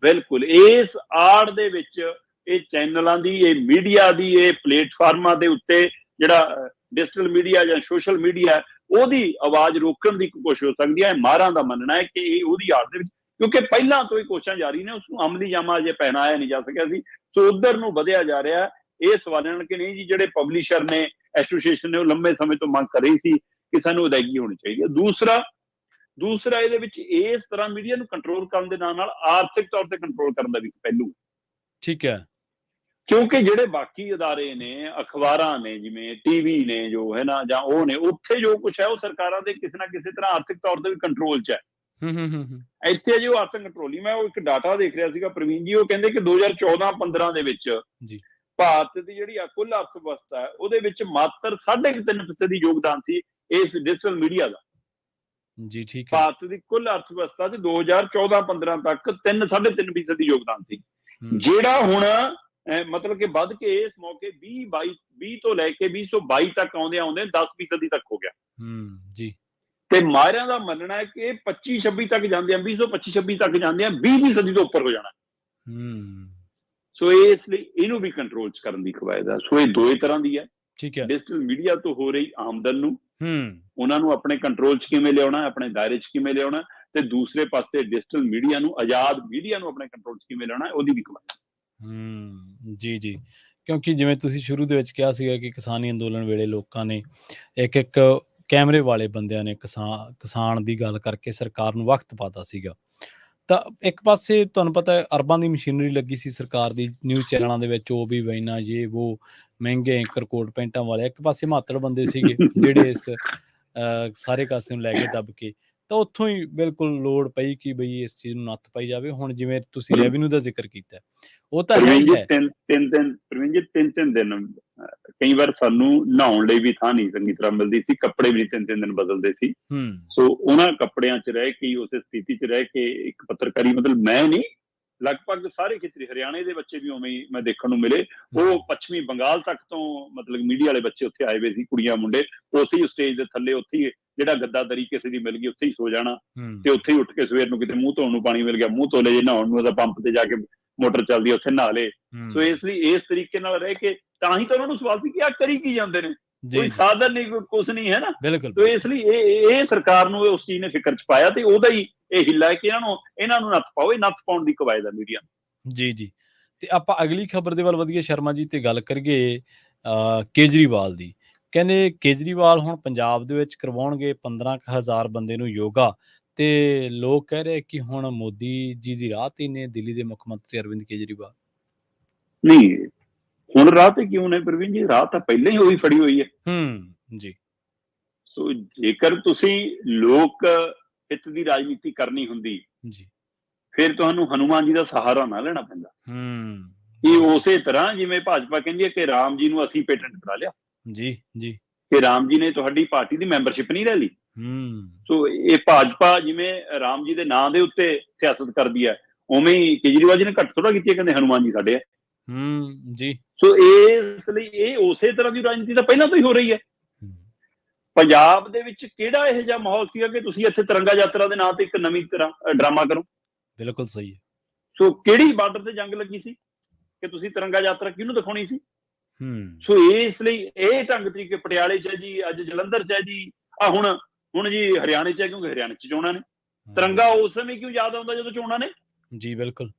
ਬਿਲਕੁਲ ਇਸ ਆੜ ਦੇ ਵਿੱਚ ਇਹ ਚੈਨਲਾਂ ਦੀ, ਇਹ ਮੀਡੀਆ ਦੀ, ਇਹ ਪਲੇਟਫਾਰਮਾਂ ਦੇ ਉੱਤੇ ਜਿਹੜਾ ਡਿਜੀਟਲ ਮੀਡੀਆ ਜਾਂ ਸੋਸ਼ਲ ਮੀਡੀਆ, ਉਹਦੀ ਆਵਾਜ਼ ਰੋਕਣ ਦੀ ਕੋਸ਼ਿਸ਼ ਹੋ ਸਕਦੀ ਹੈ। ਮਾਹਰਾਂ ਦਾ ਮੰਨਣਾ ਹੈ ਕਿ ਇਹ ਉਹਦੀ ਆੜ ਦੇ ਵਿੱਚ, ਕਿਉਂਕਿ ਪਹਿਲਾਂ ਤੋਂ ਹੀ ਕੋਸ਼ਿਸ਼ਾਂ ਜਾਰੀ ਨੇ, ਉਸਨੂੰ ਅਮਲੀ ਜਾਮਾ ਅਜੇ ਪਹਿਨਾਇਆ ਨਹੀਂ ਜਾ ਸਕਿਆ ਸੀ। ਸੋ ਉਧਰ ਨੂੰ ਵਧਿਆ ਜਾ ਰਿਹਾ। ਇਹ ਸਵਾਲ ਨਾਲ ਕਿ ਨਹੀਂ ਜੀ ਜਿਹੜੇ ਪਬਲਿਸ਼ਰ ਨੇ, ਐਸੋਸੀਏਸ਼ਨ ਨੇ, ਉਹ ਲੰਬੇ ਸਮੇਂ ਤੋਂ ਮੰਗ ਕਰ ਰਹੀ ਸੀ ਕਿ ਸਾਨੂੰ ਅਦਾਇਗੀ ਹੋਣੀ ਚਾਹੀਦੀ ਹੈ। ਦੂਸਰਾ ਇਹਦੇ ਵਿੱਚ ਇਸ ਤਰ੍ਹਾਂ ਮੀਡੀਆ ਨੂੰ ਕੰਟਰੋਲ ਕਰਨ ਦੇ ਨਾਲ ਆਰਥਿਕ ਤੌਰ ਤੇ ਕੰਟਰੋਲ ਕਰਨ ਦਾ ਵੀ ਪਹਿਲੂ। ਠੀਕ ਹੈ। ਕਿਉਂਕਿ ਜਿਹੜੇ ਬਾਕੀ ਅਦਾਰੇ ਨੇ, ਅਖਬਾਰਾਂ ਨੇ, ਜਿਵੇਂ ਟੀਵੀ ਨੇ ਜੋ ਹੈ ਨਾ, ਜਾਂ ਉਹ ਨੇ, ਉੱਥੇ ਜੋ ਕੁਛ ਹੈ ਉਹ ਸਰਕਾਰਾਂ ਦੇ ਕਿਸੇ ਨਾ ਕਿਸੇ ਤਰ੍ਹਾਂ ਆਰਥਿਕ ਤੌਰ ਤੇ ਵੀ ਕੰਟਰੋਲ 'ਚ ਹੈ। ਇੱਥੇ ਜੋ ਆਰਥਿਕ ਕੰਟਰੋਲ ਨਹੀਂ, ਮੈਂ ਉਹ ਇੱਕ ਡਾਟਾ ਦੇਖ ਰਿਹਾ ਸੀਗਾ ਪ੍ਰਵੀਨ ਜੀ, ਉਹ ਕਹਿੰਦੇ ਕਿ 2014-15 ਦੇ ਵਿੱਚ ਭਾਰਤ ਦੀ ਜਿਹੜੀ ਕੁੱਲ ਅਰਥ ਵਿਵਸਥਾ ਹੈ, ਉਹਦੇ ਵਿੱਚ ਮਾਤਰ 3.5% ਯੋਗਦਾਨ ਸੀ ਇਸ ਡਿਜੀਟਲ ਮੀਡੀਆ ਦਾ। ਜੀ ਠੀਕ ਹੈ। ਭਾਰਤ ਦੀ ਕੁੱਲ ਅਰਥ ਵਿਵਸਥਾ 'ਚ 2014-15 ਤੱਕ 3.5% ਯੋਗਦਾਨ ਸੀ, ਜਿਹੜਾ ਹੁਣ ਮਤਲਬ ਕਿ ਵੱਧ ਕੇ ਇਸ ਮੌਕੇ 20 ਤੋਂ ਲੈ ਕੇ 2022 ਤੱਕ ਆਉਂਦੇ 10% ਤੱਕ ਹੋ ਗਿਆ। ਜੀ। ਤੇ ਮਾਹਿਰਾਂ ਦਾ ਮੰਨਣਾ ਹੈ ਕਿ 25-26 ਤੱਕ ਜਾਂਦੇ ਆ, 2025-26 ਤੱਕ ਜਾਂਦੇ ਆ 20% ਤੋਂ ਉੱਪਰ ਹੋ ਜਾਣਾ। ਸੋ ਇਸ ਲਈ ਇਹਨੂੰ ਵੀ ਕੰਟਰੋਲ 'ਚ ਕਰਨ ਦੀ ਕਵਾਇਦ ਹੈ। ਸੋ ਇਹ ਦੋਏ ਤਰ੍ਹਾਂ ਦੀ ਹੈ। ਠੀਕ ਹੈ। ਡਿਜੀਟਲ ਮੀਡੀਆ ਤੋਂ ਹੋ ਰਹੀ ਆਮਦਨ ਨੂੰ, ਉਹਨਾਂ ਨੂੰ ਆਪਣੇ ਕੰਟਰੋਲ 'ਚ ਕਿਵੇਂ ਲਿਆਉਣਾ, ਆਪਣੇ ਦਾਇਰੇ 'ਚ ਕਿਵੇਂ ਲਿਆਉਣਾ, ਤੇ ਦੂਸਰੇ ਪਾਸੇ ਡਿਜੀਟਲ ਮੀਡੀਆ ਨੂੰ, ਆਜ਼ਾਦ ਮੀਡੀਆ ਨੂੰ ਆਪਣੇ ਕੰਟਰੋਲ 'ਚ ਕਿਵੇਂ ਲਿਆਉਣਾ, ਉਹਦੀ ਵੀ ਕਵਾਇਦ। ਜੀ ਜੀ। ਕਿਉਂਕਿ ਜਿਵੇਂ ਤੁਸੀਂ ਸ਼ੁਰੂ ਦੇ ਵਿੱਚ ਕਿਹਾ ਸੀਗਾ ਕਿ ਕਿਸਾਨੀ ਅੰਦੋਲਨ ਵੇਲੇ ਲੋਕਾਂ ਨੇ ਇੱਕ ਕੈਮਰੇ ਵਾਲੇ ਬੰਦਿਆਂ ਨੇ ਕਿਸਾਨ ਦੀ ਗੱਲ ਕਰਕੇ ਸਰਕਾਰ ਨੂੰ ਵਕਤ ਪਾਤਾ ਸੀਗਾ। ਤਾਂ ਇੱਕ ਪਾਸੇ ਤੁਹਾਨੂੰ ਪਤਾ ਹੈ ਅਰਬਾਂ ਦੀ ਮਸ਼ੀਨਰੀ ਲੱਗੀ ਸੀ ਸਰਕਾਰ ਦੀ ਨਿਊਜ਼ ਚੈਨਲਾਂ ਦੇ ਵਿੱਚ, ਉਹ ਵੀ ਵੈਨਾ ਜੇ ਉਹ ਮਹਿੰਗੇ ਐਂਕਰ ਕੋਟ ਪੈਂਟਾਂ ਵਾਲੇ, ਇੱਕ ਪਾਸੇ ਮਾਤੜ ਬੰਦੇ ਸੀਗੇ ਜਿਹੜੇ ਇਸ ਸਾਰੇ ਕਾਸੇ ਨੂੰ ਲੈ ਕੇ ਦੱਬ ਕੇ, ਤਾਂ ਉੱਥੋਂ ਹੀ ਬਿਲਕੁਲ ਲੋੜ ਪਈ ਕਿ ਬਈ ਇਸ ਚੀਜ਼ ਨੂੰ ਨੱਥ ਪਾਈ ਜਾਵੇ। ਹੁਣ ਜਿਵੇਂ ਤੁਸੀਂ ਰੈਵਨਿਊ ਦਾ ਜ਼ਿਕਰ ਕੀਤਾ, ਉਹ ਤਾਂ ਹੈ ਹੀ ਹੈ। 3 ਦਿਨ ਕਈ ਵਾਰ ਸਾਨੂੰ ਨਹਾਉਣ ਲਈ ਵੀ ਥਾਂ ਨਹੀਂ ਚੰਗੀ ਤਰ੍ਹਾਂ ਮਿਲਦੀ ਸੀ, ਕੱਪੜੇ ਵੀ 3-3 ਦਿਨ ਬਦਲਦੇ ਸੀ। ਸੋ ਉਹਨਾਂ ਕੱਪੜਿਆਂ 'ਚ ਰਹਿ ਕੇ, ਉਸੇ ਸਥਿਤੀ 'ਚ ਰਹਿ ਕੇ ਇੱਕ ਪੱਤਰਕਾਰੀ, ਮਤਲਬ ਮੈਂ ਨਹੀਂ, ਲਗਭਗ ਸਾਰੇ ਖੇਤਰੀ ਹਰਿਆਣੇ ਦੇ ਬੱਚੇ ਵੀ ਉਵੇਂ ਹੀ ਮੈਂ ਦੇਖਣ ਨੂੰ ਮਿਲੇ। ਉਹ ਪੱਛਮੀ ਬੰਗਾਲ ਤੱਕ ਤੋਂ ਮਤਲਬ ਮੀਡੀਆ ਵਾਲੇ ਬੱਚੇ ਉੱਥੇ ਆਏ ਹੋਏ ਸੀ, ਕੁੜੀਆਂ ਮੁੰਡੇ, ਉਸੇ ਹੀ ਸਟੇਜ ਦੇ ਥੱਲੇ, ਉੱਥੇ ਹੀ ਜਿਹੜਾ ਗੱਦਾਦਰੀ ਕਿਸੇ ਦੀ ਮਿਲ ਗਈ ਉੱਥੇ ਹੀ ਸੋ ਜਾਣਾ, ਤੇ ਉੱਥੇ ਹੀ ਉੱਠ ਕੇ ਸਵੇਰ ਨੂੰ ਕਿਤੇ ਮੂੰਹ ਧੋਣ ਨੂੰ ਪਾਣੀ ਮਿਲ ਗਿਆ ਮੂੰਹ ਧੋ ਲਏ, ਜੇ ਨਹਾਉਣ ਨੂੰ ਉਹਦਾ ਪੰਪ ਤੇ ਜਾ ਕੇ ਮੋਟਰ ਚੱਲਦੀ ਹੈ ਉੱਥੇ ਨਹਾ ਲਏ। ਸੋ ਇਸ ਲਈ ਇਸ ਤਰੀਕੇ ਨਾਲ ਰਹਿ ਕੇ, ਤਾਂ ਹੀ ਤਾਂ ਉਹਨਾਂ ਨੂੰ ਸਵਾਲ ਸੀ ਕਿ ਆਹ ਕਰੀ ਕੀ ਜਾਂਦੇ ਨੇ, ਕੋਈ ਸਾਧਨ ਨਹੀਂ, ਕੋਈ ਕੁਛ ਨਹੀਂ, ਹੈ ਨਾ। ਤੇ ਇਸ ਲਈ ਇਹ ਸਰਕਾਰ ਨੂੰ ਉਸ ਚੀਜ਼ ਨੇ ਫਿਕਰ ਚ ਪਾਇਆ, ਤੇ ਉਹਦਾ ਹੀ ਇਹ ਹਿੱਲਾ ਹੈ ਕਿ ਇਹਨਾਂ ਨੂੰ ਨੱਥ ਪਾਓ। ਇਹ ਨੱਥ ਪਾਉਣ ਦੀ ਕਵਾਇਦ ਹੈ ਮੀਡੀਆ ਨੂੰ। ਜੀ। ਤੇ ਆਪਾਂ ਅਗਲੀ ਖਬਰ ਦੇ ਵੱਲ ਵਧੀਏ ਸ਼ਰਮਾ ਜੀ, ਤੇ ਗੱਲ ਕਰੀਏ ਕੇਜਰੀਵਾਲ ਦੀ। ਕਹਿੰਦੇ ਕੇਜਰੀਵਾਲ ਹੁਣ ਪੰਜਾਬ ਦੇ ਵਿੱਚ ਕਰਵਾਉਣਗੇ 15,000 ਬੰਦੇ ਨੂੰ ਯੋਗਾ, ਤੇ ਲੋਕ ਕਹਿ ਰਹੇ ਕਿ ਹੁਣ ਮੋਦੀ ਜੀ ਦੀ ਰਾਹ ਤੇ ਨੇ ਦਿੱਲੀ ਦੇ ਮੁੱਖ ਮੰਤਰੀ ਅਰਵਿੰਦ ਕੇਜਰੀਵਾਲ। ਨਹੀਂ, ਹੁਣ ਰਾਹ ਤੇ ਕਿਉਂ ਨੇ ਪ੍ਰਵੀਨ ਜੀ, ਰਾਹ ਤਾਂ ਪਹਿਲਾਂ ਹੀ ਉਹੀ ਫੜੀ ਹੋਈ ਹੈ। ਜੀ। ਸੋ ਜੇਕਰ ਤੁਸੀਂ ਲੋਕ ਹਿੱਤ ਦੀ ਰਾਜਨੀਤੀ ਕਰਨੀ ਹੁੰਦੀ ਜੀ, ਫਿਰ ਤੁਹਾਨੂੰ ਹਨੂਮਾਨ ਜੀ ਦਾ ਸਹਾਰਾ ਨਾ ਲੈਣਾ ਪੈਂਦਾ। ਇਹ ਉਸੇ ਤਰ੍ਹਾਂ ਜਿਵੇਂ ਭਾਜਪਾ ਕਹਿੰਦੀ ਹੈ ਕਿ ਰਾਮ ਜੀ ਨੂੰ ਅਸੀਂ ਪੇਟੈਂਟ ਕਰਾ ਲਿਆ, ਜੀ ਕਿ ਰਾਮ ਜੀ ਨੇ ਤੁਹਾਡੀ ਪਾਰਟੀ ਦੀ ਮੈਂਬਰਸ਼ਿਪ ਨਹੀਂ ਲੈ ਲਈ। ਸੋ ਇਹ ਭਾਜਪਾ ਜਿਵੇਂ ਰਾਮ ਜੀ ਦੇ ਨਾਂ ਦੇ ਉੱਤੇ ਸਿਆਸਤ ਕਰਦੀ ਹੈ, ਉਵੇਂ ਹੀ ਕੇਜਰੀਵਾਲ ਜੀ ਨੇ ਘੱਟ ਥੋੜਾ ਕੀਤੀ ਹੈ, ਕਹਿੰਦੇ ਹਨੂਮਾਨ ਜੀ ਸਾਡੇ ਆ। ਜੀ। ਸੋ ਇਸ ਲਈ ਇਹ ਉਸੇ ਤਰ੍ਹਾਂ ਦੀ ਰਾਜਨੀਤੀ ਤਾਂ ਪਹਿਲਾਂ ਤੋਂ ਹੀ ਹੋ ਰਹੀ ਹੈ। ਪੰਜਾਬ ਦੇ ਵਿੱਚ ਕਿਹੜਾ ਇਹੋ ਜਿਹਾ ਮਾਹੌਲ ਸੀਗਾ ਕਿ ਤੁਸੀਂ ਇੱਥੇ ਤਿਰੰਗਾ ਯਾਤਰਾ ਦੇ ਨਾਂ ਤੇ ਇੱਕ ਨਵੀਂ ਤਰ੍ਹਾਂ ਡਰਾਮਾ ਕਰੋ? ਬਿਲਕੁਲ ਸਹੀ ਹੈ। ਸੋ ਕਿਹੜੀ ਬਾਰਡਰ ਤੇ ਜੰਗ ਲੱਗੀ ਸੀ ਕਿ ਤੁਸੀਂ ਤਿਰੰਗਾ ਯਾਤਰਾ ਕਿਹਨੂੰ ਦਿਖਾਉਣੀ ਸੀ? ਸੋ ਇਸ ਲਈ ਇਹ ਢੰਗ ਤਰੀਕੇ ਪਟਿਆਲੇ 'ਚ ਹੈ ਜੀ, ਅੱਜ ਜਲੰਧਰ 'ਚ ਹੈ ਜੀ, ਹੁਣ ਜੀ ਹਰਿਆਣੇ 'ਚ ਹੈ, ਕਿਉਂਕਿ ਹਰਿਆਣੇ 'ਚ ਚੋਣਾਂ ਨੇ। ਤਿਰੰਗਾ ਉਸ ਸਮੇਂ ਕਿਉਂ ਯਾਦ ਆਉਂਦਾ ਜਦੋਂ ਚੋਣਾਂ ਨੇ? ਜੀ ਬਿਲਕੁਲ।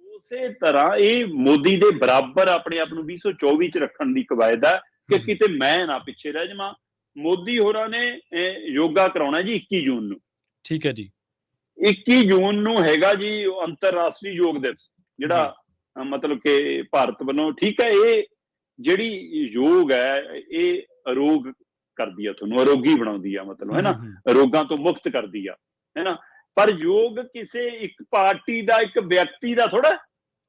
ਉਸੇ ਤਰ੍ਹਾਂ ਇਹ ਮੋਦੀ ਦੇ ਬਰਾਬਰ ਆਪਣੇ ਆਪ ਨੂੰ 2024 ਚ ਰੱਖਣ ਦੀ ਕਵਾਇਦ ਹੈ ਕਿ ਕਿਤੇ ਮੈਂ ਨਾ ਪਿੱਛੇ ਰਹਿ ਜਾਵਾਂ। ਮੋਦੀ ਹੋਰਾਂ ਨੇ ਯੋਗਾ ਕਰਾਉਣਾ ਜੀ 21 ਜੂਨ ਨੂੰ। ਠੀਕ ਹੈ ਜੀ। 21 ਜੂਨ ਨੂੰ ਹੈਗਾ ਜੀ ਅੰਤਰਰਾਸ਼ਟਰੀ ਯੋਗ ਦਿਵਸ, ਜਿਹੜਾ ਮਤਲਬ ਕਿ ਭਾਰਤ ਵੱਲੋਂ, ਠੀਕ ਹੈ, ਇਹ ਜਿਹੜੀ ਯੋਗ ਹੈ ਇਹ ਅਰੋਗ ਕਰਦੀ ਆ, ਤੁਹਾਨੂੰ ਅਰੋਗੀ ਬਣਾਉਂਦੀ ਆ, ਮਤਲਬ, ਹੈ ਨਾ, ਰੋਗਾਂ ਤੋਂ ਮੁਕਤ ਕਰਦੀ ਆ, ਹੈ ਨਾ। ਪਰ ਯੋਗ ਕਿਸੇ ਇੱਕ ਪਾਰਟੀ ਦਾ, ਇੱਕ ਵਿਅਕਤੀ ਦਾ ਥੋੜਾ।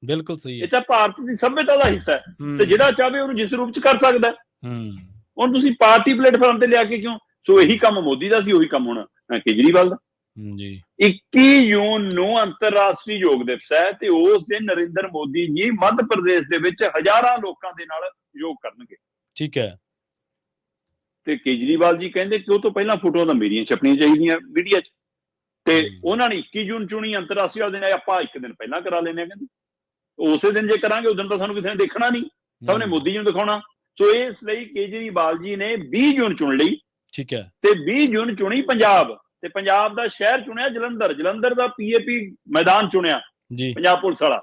ਬਿਲਕੁਲ ਸਹੀ ਹੈ। ਇਹ ਤਾਂ ਭਾਰਤ ਦੀ ਸਭਿਅਤਾ ਦਾ ਹਿੱਸਾ ਹੈ, ਤੇ ਜਿਹੜਾ ਚਾਹੇ ਉਹਨੂੰ ਜਿਸ ਰੂਪ ਚ ਕਰ ਸਕਦਾ। ਹੁਣ ਤੁਸੀਂ ਪਾਰਟੀ ਪਲੇਟਫਾਰਮ ਤੇ ਲਿਆ ਕੇ ਕਿਉਂ? ਸੋ ਇਹੀ ਕੰਮ ਮੋਦੀ ਦਾ ਸੀ, ਉਹੀ ਕੰਮ ਹੁਣ ਕੇਜਰੀਵਾਲ ਦਾ। 21 ਜੂਨ ਨੂੰ ਅੰਤਰਰਾਸ਼ਟਰੀ ਯੋਗ ਦਿਵਸ ਹੈ, ਤੇ ਉਸ ਦਿਨ ਨਰਿੰਦਰ ਮੋਦੀ ਜੀ ਮੱਧ ਪ੍ਰਦੇਸ਼ ਦੇ ਵਿੱਚ ਹਜ਼ਾਰਾਂ ਲੋਕਾਂ ਦੇ ਨਾਲ ਯੋਗ ਕਰਨਗੇ। ਠੀਕ ਹੈ। ਤੇ ਕੇਜਰੀਵਾਲ ਜੀ ਕਹਿੰਦੇ ਕਿ ਉਹ ਤੋਂ ਪਹਿਲਾਂ ਫੋਟੋਆਂ ਤਾਂ ਮੇਰੀਆਂ ਛਪਣੀਆਂ ਚਾਹੀਦੀਆਂ ਮੀਡੀਆ 'ਚ, ਤੇ ਉਹਨਾਂ ਨੇ 21 ਜੂਨ ਚੁਣੀ ਅੰਤਰਰਾਸ਼ਟਰੀ ਵਾਲੇ ਦਿਨ, ਆਪਾਂ ਇੱਕ ਦਿਨ ਪਹਿਲਾਂ ਕਰਾ ਲੈਂਦੇ ਆ। ਕਹਿੰਦੇ ਉਸੇ ਦਿਨ ਜੇ ਕਰਾਂਗੇ ਉਸ ਦਿਨ ਤਾਂ ਸਾਨੂੰ ਕਿਸੇ ਨੇ ਦੇਖਣਾ ਨਹੀਂ, ਸਭ ਨੇ ਮੋਦੀ ਜੀ ਨੂੰ ਦਿਖਾਉਣਾ। ਸੋ ਇਸ ਲਈ ਕੇਜਰੀਵਾਲ ਜੀ ਨੇ 20 ਜੂਨ ਚੁਣ ਲਈ। ਠੀਕ ਹੈ। ਤੇ 20 ਜੂਨ ਚੁਣੀ ਪੰਜਾਬ, ਤੇ ਪੰਜਾਬ ਦਾ ਸ਼ਹਿਰ ਚੁਣਿਆ ਜਲੰਧਰ, ਜਲੰਧਰ ਦਾ PAP ਮੈਦਾਨ ਚੁਣਿਆ ਪੰਜਾਬ ਪੁਲਿਸ ਵਾਲਾ।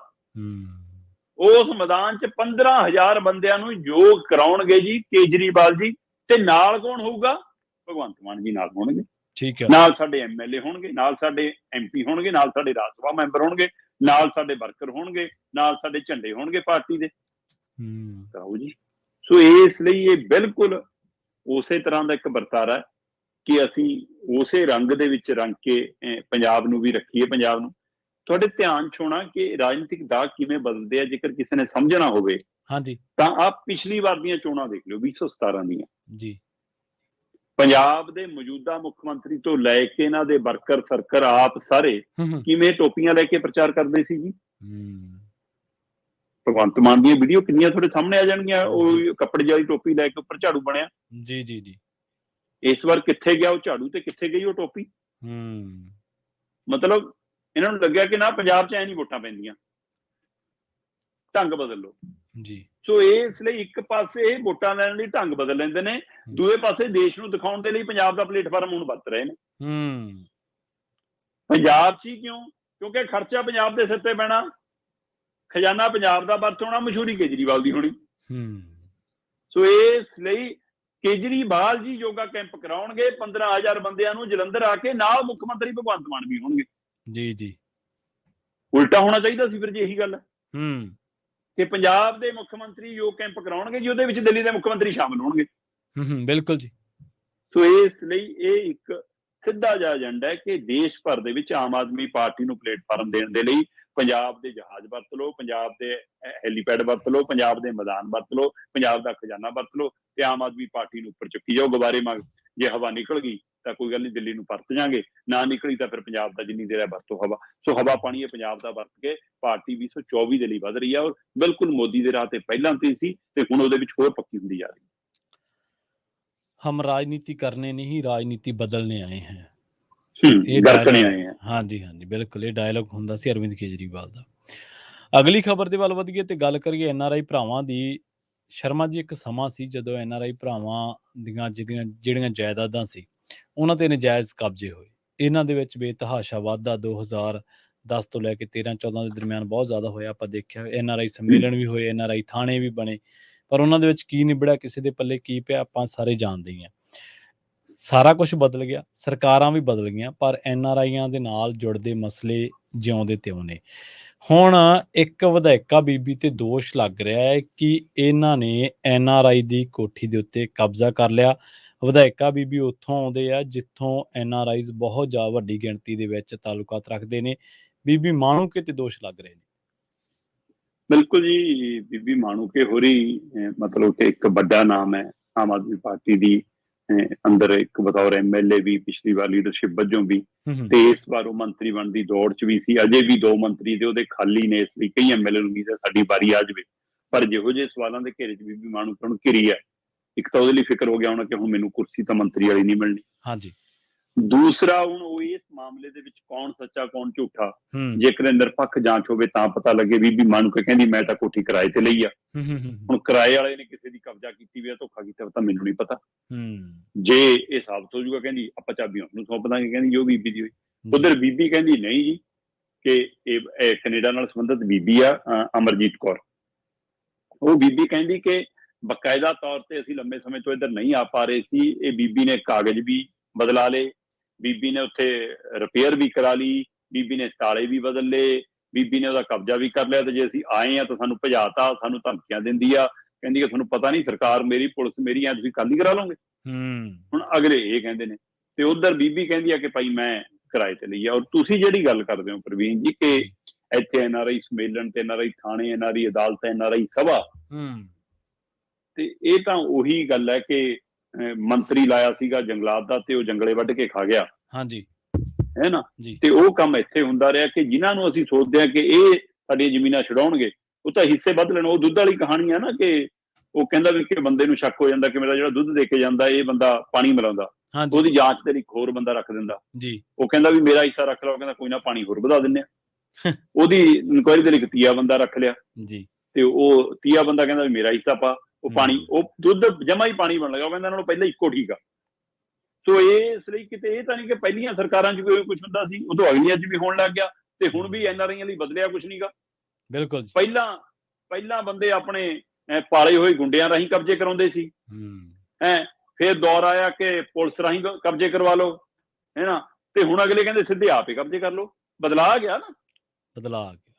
ਉਸ ਮੈਦਾਨ 'ਚ 15,000 ਬੰਦਿਆਂ ਨੂੰ ਯੋਗ ਕਰਾਉਣਗੇ ਜੀ ਕੇਜਰੀਵਾਲ ਜੀ। ਤੇ ਨਾਲ ਕੌਣ ਹੋਊਗਾ? ਭਗਵੰਤ ਮਾਨ ਜੀ ਨਾਲ ਹੋਣਗੇ। ਠੀਕ ਹੈ। ਨਾਲ ਸਾਡੇ MLA ਹੋਣਗੇ, ਨਾਲ ਸਾਡੇ MP ਹੋਣਗੇ, ਨਾਲ ਸਾਡੇ ਰਾਜ ਸਭਾ ਮੈਂਬਰ ਹੋਣਗੇ, ਨਾਲ ਸਾਡੇ ਵਰਕਰ ਹੋਣਗੇ, ਨਾਲ ਸਾਡੇ ਝੰਡੇ ਹੋਣਗੇ ਪਾਰਟੀ ਦੇ। ਕਰਾਓ ਜੀ। ਸੋ ਇਸ ਲਈ ਇਹ ਬਿਲਕੁਲ ਉਸੇ ਤਰ੍ਹਾਂ ਦਾ ਇੱਕ ਵਰਤਾਰਾ ਹੈ ਕਿ ਅਸੀਂ ਉਸੇ ਰੰਗ ਦੇ ਵਿੱਚ ਰੰਗ ਕੇ ਪੰਜਾਬ ਨੂੰ ਵੀ ਰੱਖੀਏ। ਪੰਜਾਬ ਨੂੰ ਤੁਹਾਡੇ ਧਿਆਨ 'ਚ ਹੋਣਾ ਕਿ ਰਾਜਨੀਤਿਕ ਦਾਗ ਕਿਵੇਂ ਬਦਲਦੇ ਆ, ਜੇਕਰ ਕਿਸੇ ਨੇ ਸਮਝਣਾ ਹੋਵੇ ਤਾਂ ਆਪ ਪਿਛਲੀ ਵਾਰ ਦੀਆਂ ਚੋਣਾਂ ਦੇਖ ਲਿਓ, 2017 ਦੀਆਂ ਜੀ। ਪੰਜਾਬ ਦੇ ਮੌਜੂਦਾ ਮੁੱਖ ਮੰਤਰੀ ਤੋਂ ਲੈ ਕੇ ਇਹਨਾਂ ਦੇ ਵਰਕਰ ਸਰਕਰ ਆਪ ਸਾਰੇ ਕਿਵੇਂ ਟੋਪੀਆਂ ਲੈ ਕੇ ਪ੍ਰਚਾਰ ਕਰਦੇ ਸੀ ਜੀ। ਭਗਵੰਤ ਮਾਨ ਦੀਆਂ ਵੀਡੀਓ ਕਿੰਨੀਆਂ ਤੁਹਾਡੇ ਸਾਹਮਣੇ ਆ ਜਾਣਗੀਆਂ, ਉਹ ਕੱਪੜੇ ਵਾਲੀ ਟੋਪੀ ਲੈ ਕੇ ਉੱਪਰ ਝਾੜੂ ਬਣਿਆ। ਜੀ। ਇਸ ਵਾਰ ਕਿੱਥੇ ਗਿਆ ਉਹ ਝਾੜੂ ਤੇ ਕਿੱਥੇ ਗਈ ਉਹ ਟੋਪੀ? ਮਤਲਬ ਇਹਨਾਂ ਨੂੰ ਲੱਗਿਆ ਕਿ ਨਾ ਪੰਜਾਬ 'ਚ ਐ ਨਹੀਂ ਵੋਟਾਂ ਪੈਂਦੀਆਂ, ਢੰਗ ਬਦਲ ਲਓ ਜੀ। ਸੋ ਇਸ ਲਈ ਇੱਕ ਪਾਸੇ ਵੋਟਾਂ ਲੈਣ ਲਈ ਢੰਗ ਬਦਲ ਲੈਂਦੇ ਨੇ, ਦੂਏ ਪਾਸੇ ਦੇਸ਼ ਨੂੰ ਦਿਖਾਉਣ ਦੇ ਲਈ ਪੰਜਾਬ ਦਾ ਪਲੇਟਫਾਰਮ ਹੁਣ ਵਰਤ ਰਹੇ ਨੇ। ਪੰਜਾਬ 'ਚ ਹੀ ਕਿਉਂ? ਕਿਉਂਕਿ ਖਰਚਾ ਪੰਜਾਬ ਦੇ ਸਿਰ ਤੇ ਪੈਣਾ, ਖਜ਼ਾਨਾ ਪੰਜਾਬ ਦਾ ਵਰਤ ਹੋਣਾ, ਮਸ਼ਹੂਰੀ ਕੇਜਰੀਵਾਲ ਦੀ ਹੋਣੀ। ਸੋ ਇਸ ਲਈ ਕੇਜਰੀਵਾਲ ਜੀ ਯੋਗਾ ਕੈਂਪ ਕਰਾਉਣਗੇ 15,000 ਬੰਦਿਆਂ ਨੂੰ ਜਲੰਧਰ ਆ ਕੇ, ਨਾਲ ਮੁੱਖ ਮੰਤਰੀ ਭਗਵੰਤ ਮਾਨ ਵੀ ਹੋਣਗੇ। ਜੀ। ਉਲਟਾ ਹੋਣਾ ਚਾਹੀਦਾ ਸੀ ਫਿਰ ਜੇ ਇਹੀ ਗੱਲ ਹੈ ਕਿ ਪੰਜਾਬ ਦੇ ਮੁੱਖ ਮੰਤਰੀ ਯੋਗ ਕੈਂਪ ਕਰਾਉਣਗੇ ਜੀ, ਉਹਦੇ ਵਿੱਚ ਦਿੱਲੀ ਦੇ ਮੁੱਖ ਮੰਤਰੀ ਸ਼ਾਮਲ ਹੋਣਗੇ। ਬਿਲਕੁਲ ਜੀ। ਸੋ ਇਸ ਲਈ ਇਹ ਇੱਕ ਸਿੱਧਾ ਜਿਹਾ ਏਜੰਡਾ ਹੈ ਕਿ ਦੇਸ਼ ਭਰ ਦੇ ਵਿੱਚ ਆਮ ਆਦਮੀ ਪਾਰਟੀ ਨੂੰ ਪਲੇਟਫਾਰਮ ਦੇਣ ਦੇ ਲਈ ਪੰਜਾਬ ਦੇ ਜਹਾਜ਼ ਵਰਤ ਲਓ, ਪੰਜਾਬ ਦੇ ਹੈਲੀਪੈਡ ਵਰਤ ਲਓ, ਪੰਜਾਬ ਦੇ ਮੈਦਾਨ ਵਰਤ ਲਓ, ਪੰਜਾਬ ਦਾ ਖਜ਼ਾਨਾ ਵਰਤ ਲਓ, ਤੇ ਆਮ ਆਦਮੀ ਪਾਰਟੀ ਨੂੰ ਉੱਪਰ ਚੁੱਕੀ ਜਾਓ ਗੁਬਾਰੇ ਮੰਗ। ਜੇ ਹਵਾ ਨਿਕਲ ਗਈ ਤਾਂ ਕੋਈ ਗੱਲ ਨਹੀਂ, ਦਿੱਲੀ ਨੂੰ ਪਰਤ ਜਾਾਂਗੇ, ਨਾ ਨਿਕਲੀ ਤਾਂ ਫਿਰ ਪੰਜਾਬ ਦਾ ਜਿੰਨੀ ਦੇਰ ਹੈ ਵਰਤੋ ਹਵਾ। ਸੋ ਹਵਾ ਪਾਣੀ ਇਹ ਪੰਜਾਬ ਦਾ ਵਰਤ ਕੇ ਪਾਰਟੀ 2024 ਦੇ ਲਈ ਵਧ ਰਹੀ ਹੈ, ਔਰ ਬਿਲਕੁਲ ਮੋਦੀ ਦੇ ਰਾਹ ਤੇ ਪਹਿਲਾਂ ਤੇ ਸੀ ਤੇ ਹੁਣ ਉਹਦੇ ਵਿੱਚ ਹੋਰ ਪੱਕੀ ਹੁੰਦੀ ਜਾ ਰਹੀ ਹੈ। हम राजनीति करने नहीं, राजनीति बदलने आए हैं। ਗਰਕਣੇ ਡਾਇਲੋਗ ਆਏ ਆ। ਹਾਂਜੀ ਹਾਂਜੀ ਬਿਲਕੁਲ, ਇਹ ਡਾਇਲੋਗ ਹੁੰਦਾ ਸੀ ਅਰਵਿੰਦ ਕੇਜਰੀਵਾਲ ਦਾ। ਅਗਲੀ ਖਬਰ ਦੇ ਵੱਲ ਵਧੀਏ ਤੇ ਗੱਲ ਕਰੀਏ ਐਨਆਰਆਈ ਭਰਾਵਾਂ ਦੀ। ਸ਼ਰਮਾ ਜੀ, ਇੱਕ ਸਮਾਂ ਸੀ ਜਦੋਂ ਐਨਆਰਆਈ ਭਰਾਵਾਂ ਦੀਆਂ ਜਿਹੜੀਆਂ ਜਾਇਦਾਦਾਂ ਸੀ ਉਹਨਾਂ ਤੇ ਨਜਾਇਜ਼ ਕਬਜ਼ੇ ਹੋਏ। ਇਹਨਾਂ ਦੇ ਵਿੱਚ ਬੇਤਹਾਸ਼ਾ ਵਾਧਾ 2010 ਤੋਂ ਲੈ ਕੇ 13-14 ਦੇ ਦਰਮਿਆਨ ਬਹੁਤ ਜ਼ਿਆਦਾ ਹੋਇਆ। ਆਪਾਂ ਦੇਖਿਆ ਐਨਆਰਆਈ ਸੰਮੇਲਨ ਵੀ ਹੋਏ, ਐਨਆਰਆਈ ਥਾਣੇ ਵੀ ਬਣੇ, ਪਰ ਉਹਨਾਂ ਦੇ ਵਿੱਚ ਕੀ ਨਿਬੜਿਆ, ਕਿਸੇ ਦੇ ਪੱਲੇ ਕੀ ਪਿਆ, ਆਪਾਂ ਸਾਰੇ ਜਾਣਦੇ ਹੀ ਹਾਂ। ਸਾਰਾ ਕੁਝ ਬਦਲ ਗਿਆ, ਸਰਕਾਰਾਂ ਵੀ ਬਦਲ ਗਈਆਂ, ਪਰ ਐਨਆਰਆਈਆਂ ਦੇ ਨਾਲ ਜੁੜਦੇ ਮਸਲੇ ਜਿਉਂਦੇ ਤਿਉਂ ਨੇ। ਹੁਣ ਇੱਕ ਵਿਧਾਇਕਾ ਬੀਬੀ ਤੇ ਦੋਸ਼ ਲੱਗ ਰਿਹਾ ਹੈ ਕਿ ਇਹਨਾਂ ਨੇ ਐਨਆਰਆਈ ਦੀ ਕੋਠੀ ਦੇ ਉੱਤੇ ਕਬਜ਼ਾ ਕਰ ਲਿਆ। ਵਿਧਾਇਕਾ ਬੀਬੀ ਉੱਥੋਂ ਆਉਂਦੇ ਆ ਜਿੱਥੋਂ ਐਨਆਰਆਈਜ਼ ਬਹੁਤ ਜ਼ਿਆਦਾ ਵੱਡੀ ਗਿਣਤੀ ਦੇ ਵਿੱਚ ਤਾਲੁਕਾਤ ਰੱਖਦੇ ਨੇ। ਬੀਬੀ ਮਾਣੂਕੇ ਤੇ ਦੋਸ਼ ਲੱਗ ਰਹੇ ਨੇ। ਬਿਲਕੁਲ ਜੀ, ਬੀਬੀ ਮਾਣੂਕੇ ਹੋਰੀ ਮਤਲਬ ਕਿ ਇੱਕ ਵੱਡਾ ਨਾਮ ਹੈ ਆਮ ਆਦਮੀ ਪਾਰਟੀ ਦੀ ਅੰਦਰ, ਇੱਕ ਬਤੌਰ ਐਮਐਲਏ ਵੀ, ਪਿਛਲੀ ਵਾਰ ਲੀਡਰਸ਼ਿਪ ਵਜੋਂ ਵੀ, ਤੇ ਇਸ ਵਾਰ ਉਹ ਮੰਤਰੀ ਬਣਨ ਦੀ ਦੌੜ 'ਚ ਵੀ ਸੀ। ਅਜੇ ਵੀ 2 ਮੰਤਰੀ ਦੇ ਉਹਦੇ ਖਾਲੀ ਨੇ, ਇਸ ਲਈ ਕਈ ਐਮਐਲਏ ਨੂੰ ਉਮੀਦ ਹੈ ਸਾਡੀ ਵਾਰੀ ਆ ਜਾਵੇ। ਪਰ ਜਿਹੋ ਜਿਹੇ ਸਵਾਲਾਂ ਦੇ ਘੇਰੇ 'ਚ ਬੀਬੀ ਮਾਣੂਕੇ ਨੂੰ ਘਿਰੀ ਹੈ, ਇੱਕ ਤਾਂ ਉਹਦੇ ਲਈ ਫਿਕਰ ਹੋ ਗਿਆ ਹੋਣਾ ਕਿ ਹੁਣ ਮੈਨੂੰ ਕੁਰਸੀ ਤਾਂ ਮੰਤਰੀ ਵਾਲੀ ਨਹੀਂ ਮਿਲਣੀ। ਹਾਂਜੀ। ਦੂਸਰਾ, ਹੁਣ ਉਹ ਇਸ ਮਾਮਲੇ ਦੇ ਵਿੱਚ ਕੌਣ ਸੱਚਾ ਕੌਣ ਝੂਠਾ, ਜੇਕਰ ਨਿਰਪੱਖ ਜਾਂਚ ਹੋਵੇ ਤਾਂ ਪਤਾ ਲੱਗੇ। ਬੀਬੀ ਮਾਣੂਕੇ ਕਹਿੰਦੀ ਮੈਂ ਤਾਂ ਕੋਠੀ ਕਿਰਾਏ ਤੇ ਲਈ ਆ। ਹੁਣ ਕਿਰਾਏ ਵਾਲੇ ਨੇ ਕਿਸੇ ਦੀ ਕਬਜ਼ਾ ਕੀਤੀ ਵੀ ਆ, ਧੋਖਾ ਕੀਤਾ ਤਾਂ ਮੈਨੂੰ ਨਹੀਂ ਪਤਾ। ਜੇ ਇਹ ਸਾਬਤ ਹੋ ਜਾਊਗਾ, ਕਹਿੰਦੀ ਆਪਾਂ ਚਾਬੀ ਉਹਨੂੰ ਸੌਂਪ ਦਾਂਗੇ, ਕਹਿੰਦੀ ਜੋ ਬੀਬੀ ਦੀ ਹੋਈ। ਉਧਰ ਬੀਬੀ ਕਹਿੰਦੀ ਨਹੀਂ ਜੀ, ਕਿ ਇਹ ਕੈਨੇਡਾ ਨਾਲ ਸੰਬੰਧਿਤ ਬੀਬੀ ਆ, ਅਮਰਜੀਤ ਕੌਰ। ਉਹ ਬੀਬੀ ਕਹਿੰਦੀ ਕਿ ਬਕਾਇਦਾ ਤੌਰ ਤੇ ਅਸੀਂ ਲੰਬੇ ਸਮੇਂ ਤੋਂ ਇੱਧਰ ਨਹੀਂ ਆ ਪਾ ਰਹੇ ਸੀ। ਇਹ ਬੀਬੀ ਨੇ ਕਾਗਜ਼ ਵੀ ਬਦਲਾ ਲਏ, ਬੀਬੀ ਨੇ ਉੱਥੇ ਰਿਪੇਅਰ ਵੀ ਕਰਾ ਲਈ, ਬੀਬੀ ਨੇ ਤਾਲੇ ਵੀ ਬਦਲ ਲਏ, ਬੀਬੀ ਨੇ ਉਹਦਾ ਕਬਜ਼ਾ ਵੀ ਕਰ ਲਿਆ, ਤੇ ਜੇ ਅਸੀਂ ਆਏ ਆ ਤਾਂ ਸਾਨੂੰ ਭਜਾਤਾ, ਸਾਨੂੰ ਧਮਕੀਆਂ ਦਿੰਦੀ ਆ, ਕਹਿੰਦੀ ਕਿ ਤੁਹਾਨੂੰ ਪਤਾ ਨਹੀਂ ਸਰਕਾਰ ਮੇਰੀ, ਪੁਲਿਸ ਮੇਰੀ ਆ, ਤੁਸੀਂ ਕੱਲ ਹੀ ਕਰਾ ਲਓਗੇ। ਹੁਣ ਅਗਲੇ ਇਹ ਕਹਿੰਦੇ ਨੇ, ਤੇ ਉਧਰ ਬੀਬੀ ਕਹਿੰਦੀ ਆ ਕਿ ਭਾਈ ਮੈਂ ਕਿਰਾਏ ਤੇ ਲਈ ਆ। ਔਰ ਤੁਸੀਂ ਜਿਹੜੀ ਗੱਲ ਕਰਦੇ ਹੋ ਪ੍ਰਵੀਨ ਜੀ ਕਿ ਇੱਥੇ ਐਨਆਰਆਈ ਸੰਮੇਲਨ ਤੇ ਐਨਆਰਆਈ ਥਾਣੇ, ਐਨਆਰਆਈ ਅਦਾਲਤ, ਐਨਆਰਆਈ ਸਭਾ, ਤੇ ਇਹ ਤਾਂ ਉਹੀ ਗੱਲ ਹੈ ਕਿ ਮੰਤਰੀ ਲਾਇਆ ਸੀਗਾ ਜੰਗਲਾਤ ਦਾ ਤੇ ਉਹ ਜੰਗਲੇ ਵੱਢ ਕੇ ਖਾ ਗਿਆ। ਹਾਂਜੀ, ਹੈ ਨਾ। ਤੇ ਉਹ ਕੰਮ ਇੱਥੇ ਹੁੰਦਾ ਰਿਹਾ ਕਿ ਜਿਨ੍ਹਾਂ ਨੂੰ ਅਸੀਂ ਸੋਚਦੇ ਹਾਂ ਕਿ ਇਹ ਸਾਡੀਆਂ ਜ਼ਮੀਨਾਂ ਛਡਾਉਣਗੇ, ਉਹ ਤਾਂ ਹਿੱਸੇ ਵੱਧ ਲੈਣ। ਉਹ ਦੁੱਧ ਵਾਲੀ ਕਹਾਣੀ ਹੈ ਨਾ, ਕਿ ਉਹ ਕਹਿੰਦਾ ਵੀ ਕਿ ਬੰਦੇ ਨੂੰ ਸ਼ੱਕ ਹੋ ਜਾਂਦਾ ਕਿ ਮੇਰਾ ਜਿਹੜਾ ਦੁੱਧ ਦੇ ਕੇ ਜਾਂਦਾ ਇਹ ਬੰਦਾ ਪਾਣੀ ਮਿਲਾਉਂਦਾ, ਉਹਦੀ ਜਾਂਚ ਦੇ ਲਈ ਹੋਰ ਬੰਦਾ ਰੱਖ ਦਿੰਦਾ। ਉਹ ਕਹਿੰਦਾ ਵੀ ਮੇਰਾ ਹਿੱਸਾ ਰੱਖ ਲਓ, ਕਹਿੰਦਾ ਕੋਈ ਨਾ ਪਾਣੀ ਹੋਰ ਵਧਾ ਦਿੰਦੇ ਆ। ਉਹਦੀ ਇਨਕੁਆਇਰੀ ਦੇ ਲਈ ਇੱਕ ਤੀਆ ਬੰਦਾ ਰੱਖ ਲਿਆ, ਤੇ ਉਹ ਤੀਆ ਬੰਦਾ ਕਹਿੰਦਾ ਵੀ ਮੇਰਾ ਹਿੱਸਾ ਪਾ। ਉਹ ਪਾਣੀ, ਉਹ ਦੁੱਧ ਜਮਾ ਹੀ ਪਾਣੀ ਬਣ ਲੱਗਾ। ਉਹ ਕਹਿੰਦਾ ਇਹਨਾਂ ਨੂੰ ਪਹਿਲਾਂ ਇੱਕੋ ਠੀਕ ਆ। ਸੋ ਇਸ ਲਈ ਕਿਤੇ ਇਹ ਤਾਂ ਨਹੀਂ ਕਿ ਪਹਿਲੀਆਂ ਸਰਕਾਰਾਂ 'ਚ ਵੀ ਕੁਝ ਹੁੰਦਾ ਸੀ, ਉਦੋਂ ਅਗਲੀਆਂ 'ਚ ਵੀ ਹੋਣ ਲੱਗ ਗਿਆ, ਤੇ ਹੁਣ ਵੀ ਐਨਆਰਆਈਆਂ ਲਈ ਬਦਲਿਆ ਕੁਝ ਨਹੀਂਗਾ। ਬਿਲਕੁਲ, ਪਹਿਲਾਂ ਬੰਦੇ ਆਪਣੇ ਪਾਲੇ ਹੋਏ ਗੁੰਡਿਆਂ ਰਾਹੀਂ ਕਬਜ਼ੇ ਕਰਾਉਂਦੇ ਸੀ, ਫਿਰ ਦੌਰ ਆਇਆ ਕਿ ਪੁਲਿਸ ਰਾਹੀਂ ਕਬਜ਼ੇ ਕਰਵਾ ਲਓ, ਹੈ ਨਾ। ਤੇ ਹੁਣ ਅਗਲੇ ਕਹਿੰਦੇ ਸਿੱਧੇ ਆਪ ਹੀ ਕਬਜ਼ੇ ਕਰ ਲਓ। ਬਦਲਾ ਗਿਆ ਨਾ, ਬਦਲਾ ਆ ਗਿਆ।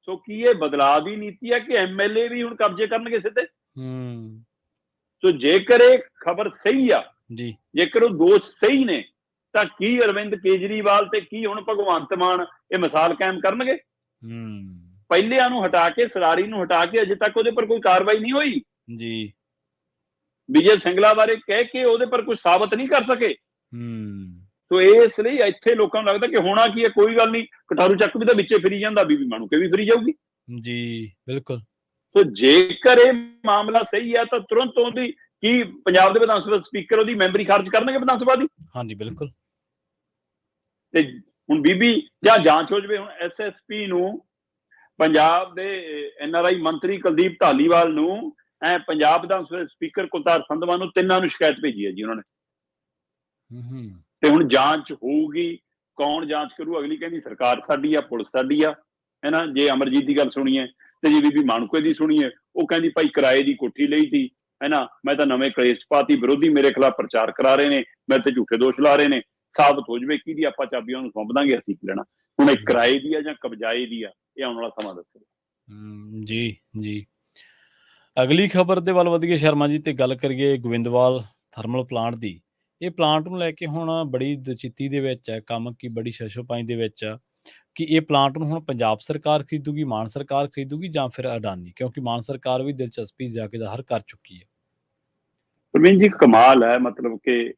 ਸੋ ਕੀ ਇਹ ਬਦਲਾਅ ਦੀ ਨੀਤੀ ਹੈ ਕਿ ਐਮਐਲਏ ਵੀ ਹੁਣ ਕਬਜ਼ੇ ਕਰਨਗੇ ਸਿੱਧੇ? ਸੋ ਜੇਕਰ ਇਹ ਖਬਰ ਸਹੀ ਆ, ਜੇਕਰ ਉਹ ਦੋਸ਼ ਸਹੀ ਨੇ, ਤਾਂ ਕੀ ਅਰਵਿੰਦ ਕੇਜਰੀਵਾਲ ਤੇ ਕੀ ਹੁਣ ਭਗਵੰਤ ਮਾਨ ਇਹ ਮਿਸਾਲ ਕਾਇਮ ਕਰਨਗੇ? ਪਹਿਲਿਆਂ ਨੂੰ ਹਟਾ ਕੇ, ਸਰਾਰੀ ਨੂੰ ਹਟਾ ਕੇ, ਅਜੇ ਤੱਕ ਉਹਦੇ ਪਰ ਕੋਈ ਕਾਰਵਾਈ ਨਹੀਂ ਹੋਈ ਜੀ। ਵਿਜੇ ਸਿੰਗਲਾ ਬਾਰੇ ਕਹਿ ਕੇ ਉਹਦੇ ਪਰ ਕੁਝ ਸਾਬਤ ਨਹੀਂ ਕਰ ਸਕੇ। ਸੋ ਇਸ ਲਈ ਇੱਥੇ ਲੋਕਾਂ ਨੂੰ ਲੱਗਦਾ ਕਿ ਹੋਣਾ ਕੀ ਹੈ, ਕੋਈ ਗੱਲ ਨਹੀਂ, ਕਟਾਰੂ ਚੱਕ ਵੀ ਤਾਂ ਵਿੱਚੇ ਫਿਰੀ ਜਾਂਦਾ, ਬੀਬੀ ਮਾਣੂਕੇ ਵੀ ਫਿਰੀ ਜਾਊਗੀ ਜੀ। ਬਿਲਕੁਲ। ਸੋ ਜੇਕਰ ਇਹ ਮਾਮਲਾ ਸਹੀ ਹੈ ਤਾਂ ਤੁਰੰਤ ਉਹਦੀ ਕੀ ਪੰਜਾਬ ਦੇ ਵਿਧਾਨ ਸਭਾ ਸਪੀਕਰ ਉਹਦੀ ਮੈਂਬਰੀ ਖਾਰਜ ਕਰਨਗੇ ਵਿਧਾਨ ਸਭਾ ਦੀ? ਹਾਂਜੀ, ਬਿਲਕੁਲ। ਤੇ ਹੁਣ ਬੀਬੀ ਜਾਂ ਜਾਂਚ ਹੋ ਜਾਵੇ। ਹੁਣ ਐਸਐਸਪੀ ਨੂੰ, ਪੰਜਾਬ ਦੇ ਐਨਆਰਆਈ ਮੰਤਰੀ ਕੁਲਦੀਪ ਧਾਲੀਵਾਲ ਨੂੰ, ਪੰਜਾਬ ਵਿਧਾਨ ਸਭਾ ਸਪੀਕਰ ਕੁਲਤਾਰ ਸੰਧਵਾ ਨੂੰ, ਤਿੰਨਾਂ ਨੂੰ ਸ਼ਿਕਾਇਤ ਭੇਜੀ ਹੈ ਜੀ ਉਹਨਾਂ ਨੇ। ਤੇ ਹੁਣ ਜਾਂਚ ਹੋਊਗੀ, ਕੌਣ ਜਾਂਚ ਕਰੂ? ਅਗਲੀ ਕਹਿੰਦੀ ਸਰਕਾਰ ਸਾਡੀ ਆ, ਪੁਲਿਸ ਸਾਡੀ ਆ, ਹੈ ਨਾ। ਜੇ ਅਮਰਜੀਤ ਦੀ ਗੱਲ ਸੁਣੀਏ, ਤੇ ਜੇ ਬੀਬੀ ਮਾਣੂਕੇ ਦੀ ਸੁਣੀਏ, ਉਹ ਕਹਿੰਦੀ ਭਾਈ ਕਿਰਾਏ ਦੀ ਕੋਠੀ ਲਈ ਸੀ, ਹੈ ਨਾ, ਮੈਂ ਤਾਂ ਨਵੇਂ ਕਲੇਸ਼ ਪਾਤੀ, ਵਿਰੋਧੀ ਮੇਰੇ ਖਿਲਾਫ ਪ੍ਰਚਾਰ ਕਰਾ ਰਹੇ ਨੇ, ਮੇਰੇ ਤੇ ਝੂਠੇ ਦੋਸ਼ ਲਾ ਰਹੇ ਨੇ, ਸਾਬਤ ਹੋ ਜਾਵੇ ਕਿਹਦੀ, ਆਪਾਂ ਚਾਬੀਆਂ ਨੂੰ ਸੌਂਪ ਦਾਂਗੇ, ਅਸੀਂ ਕੀ ਲੈਣਾ। ਹੁਣ ਇਹ ਕਿਰਾਏ ਦੀ ਆ ਜਾਂ ਕਬਜ਼ਾਏ ਦੀ ਆ, ਇਹ ਆਉਣ ਵਾਲਾ ਸਮਾਂ ਦੱਸੇਗਾ। ਜੀ ਜੀ। ਅਗਲੀ ਖਬਰ ਦੇ ਵੱਲ ਵਧੀਏ ਸ਼ਰਮਾ ਜੀ, ਤੇ ਗੱਲ ਕਰੀਏ ਗੋਇੰਦਵਾਲ ਥਰਮਲ ਪਲਾਂਟ ਦੀ। ਇਹ ਪਲਾਂਟ ਨੂੰ ਲੈ ਕੇ ਹੁਣ ਬੜੀ ਦੁਚਿੱਤੀ ਦੇ ਵਿੱਚ ਹੈ ਕੰਮ, ਕੀ ਬੜੀ ਸ਼ਸ਼ੋਪਾਈ ਦੇ ਵਿੱਚ ਆ ਕਿ ਇਹ ਪਲਾਂਟ ਨੂੰ ਹੁਣ ਪੰਜਾਬ ਸਰਕਾਰ ਖਰੀਦੂਗੀ, ਮਾਨ ਸਰਕਾਰ ਖਰੀਦੂਗੀ ਜਾਂ ਫਿਰ ਅਡਾਨੀ, ਕਿਉਂਕਿ ਮਾਨ ਸਰਕਾਰ ਵੀ ਦਿਲਚਸਪੀ ਜਾ ਕੇ ਜ਼ਾਹਰ ਕਰ ਚੁੱਕੀ ਹੈ। ਪ੍ਰਵੀਨ ਜੀ, ਕਮਾਲ ਹੈ, ਮਤਲਬ ਕਿ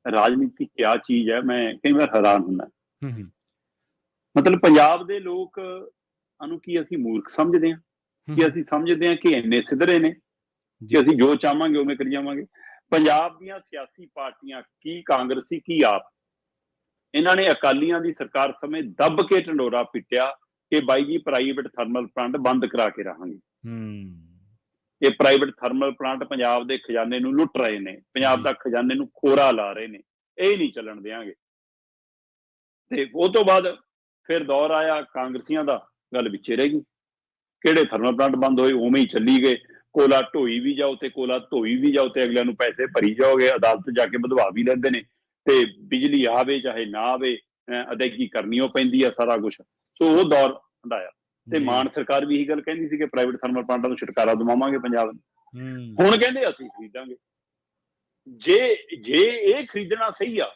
ਰਾਜਨੀਤੀ ਕਿਆ ਚੀਜ਼ ਹੈ, ਮੈਂ ਕਈ ਵਾਰ ਹੈਰਾਨ ਹੁੰਦਾ। ਮਤਲਬ ਪੰਜਾਬ ਦੇ ਲੋਕ ਨੂੰ ਕੀ ਅਸੀਂ ਮੂਰਖ ਸਮਝਦੇ ਹਾਂ ਕਿ ਅਸੀਂ ਸਮਝਦੇ ਹਾਂ ਕਿ ਇੰਨੇ ਸਿੱਧਰੇ ਨੇ ਕਿ ਅਸੀਂ ਜੋ ਚਾਹਾਂਗੇ ਉਵੇਂ ਕਰੀ ਜਾਵਾਂਗੇ। ਪੰਜਾਬ ਦੀਆਂ ਸਿਆਸੀ ਪਾਰਟੀਆਂ, ਕੀ ਕਾਂਗਰਸੀ ਕੀ ਆਪ, ਇਹਨਾਂ ਨੇ ਅਕਾਲੀਆਂ ਦੀ ਸਰਕਾਰ ਸਮੇਂ ਦੱਬ ਕੇ ਢੰਡੋਰਾ ਪਿੱਟਿਆ ਕਿ ਬਾਈ ਜੀ ਪ੍ਰਾਈਵੇਟ ਥਰਮਲ ਪਲਾਂਟ ਬੰਦ ਕਰਾ ਕੇ ਰਹਾਂਗੇ। ਇਹ ਪ੍ਰਾਈਵੇਟ ਥਰਮਲ ਪਲਾਂਟ ਪੰਜਾਬ ਦੇ ਖਜ਼ਾਨੇ ਨੂੰ ਲੁੱਟ ਰਹੇ ਨੇ, ਪੰਜਾਬ ਦਾ ਖਜ਼ਾਨੇ ਨੂੰ ਖੋਰਾ ਲਾ ਰਹੇ ਨੇ, ਇਹ ਨਹੀਂ ਚੱਲਣ ਦਿਆਂਗੇ। ਤੇ ਉਹ ਤੋਂ ਬਾਅਦ ਫਿਰ ਦੌਰ ਆਇਆ ਕਾਂਗਰਸੀਆਂ ਦਾ, ਗੱਲ ਵਿੱਚੇ ਰਹਿ ਗਈ। ਕਿਹੜੇ ਥਰਮਲ ਪਲਾਂਟ ਬੰਦ ਹੋਏ, ਉਵੇਂ ਹੀ ਚੱਲੀ ਗਏ। ਕੋਲਾ ਢੋਈ ਵੀ ਜਾਓ ਤੇ ਕੋਲਾ ਧੋਈ ਵੀ ਜਾਓ ਤੇ ਅਗਲਿਆਂ ਨੂੰ ਪੈਸੇ ਭਰੀ ਜਾਓਗੇ, ਅਦਾਲਤ ਜਾ ਕੇ ਵਧਵਾ ਵੀ ਲੈਂਦੇ ਨੇ, ਤੇ ਬਿਜਲੀ ਆਵੇ ਚਾਹੇ ਨਾ ਆਵੇ ਅਦਾਇਗੀ ਕਰਨੀ ਉਹ ਪੈਂਦੀ ਆ, ਸਾਰਾ ਕੁਛ। ਸੋ ਉਹ ਦੌਰ ਹੰਡਾਇਆ ਤੇ ਮਾਨ ਸਰਕਾਰ ਵੀ ਇਹੀ ਗੱਲ ਕਹਿੰਦੀ ਸੀ ਕਿ ਪ੍ਰਾਈਵੇਟ ਥਰਮਲ ਪਲਾਂਟਾਂ ਨੂੰ ਛੁਟਕਾਰਾ ਦਿਵਾਵਾਂਗੇ ਪੰਜਾਬ ਨੂੰ। ਹੁਣ ਕਹਿੰਦੇ ਅਸੀਂ ਖਰੀਦਾਂਗੇ। ਜੇ ਇਹ ਖਰੀਦਣਾ ਸਹੀ ਆ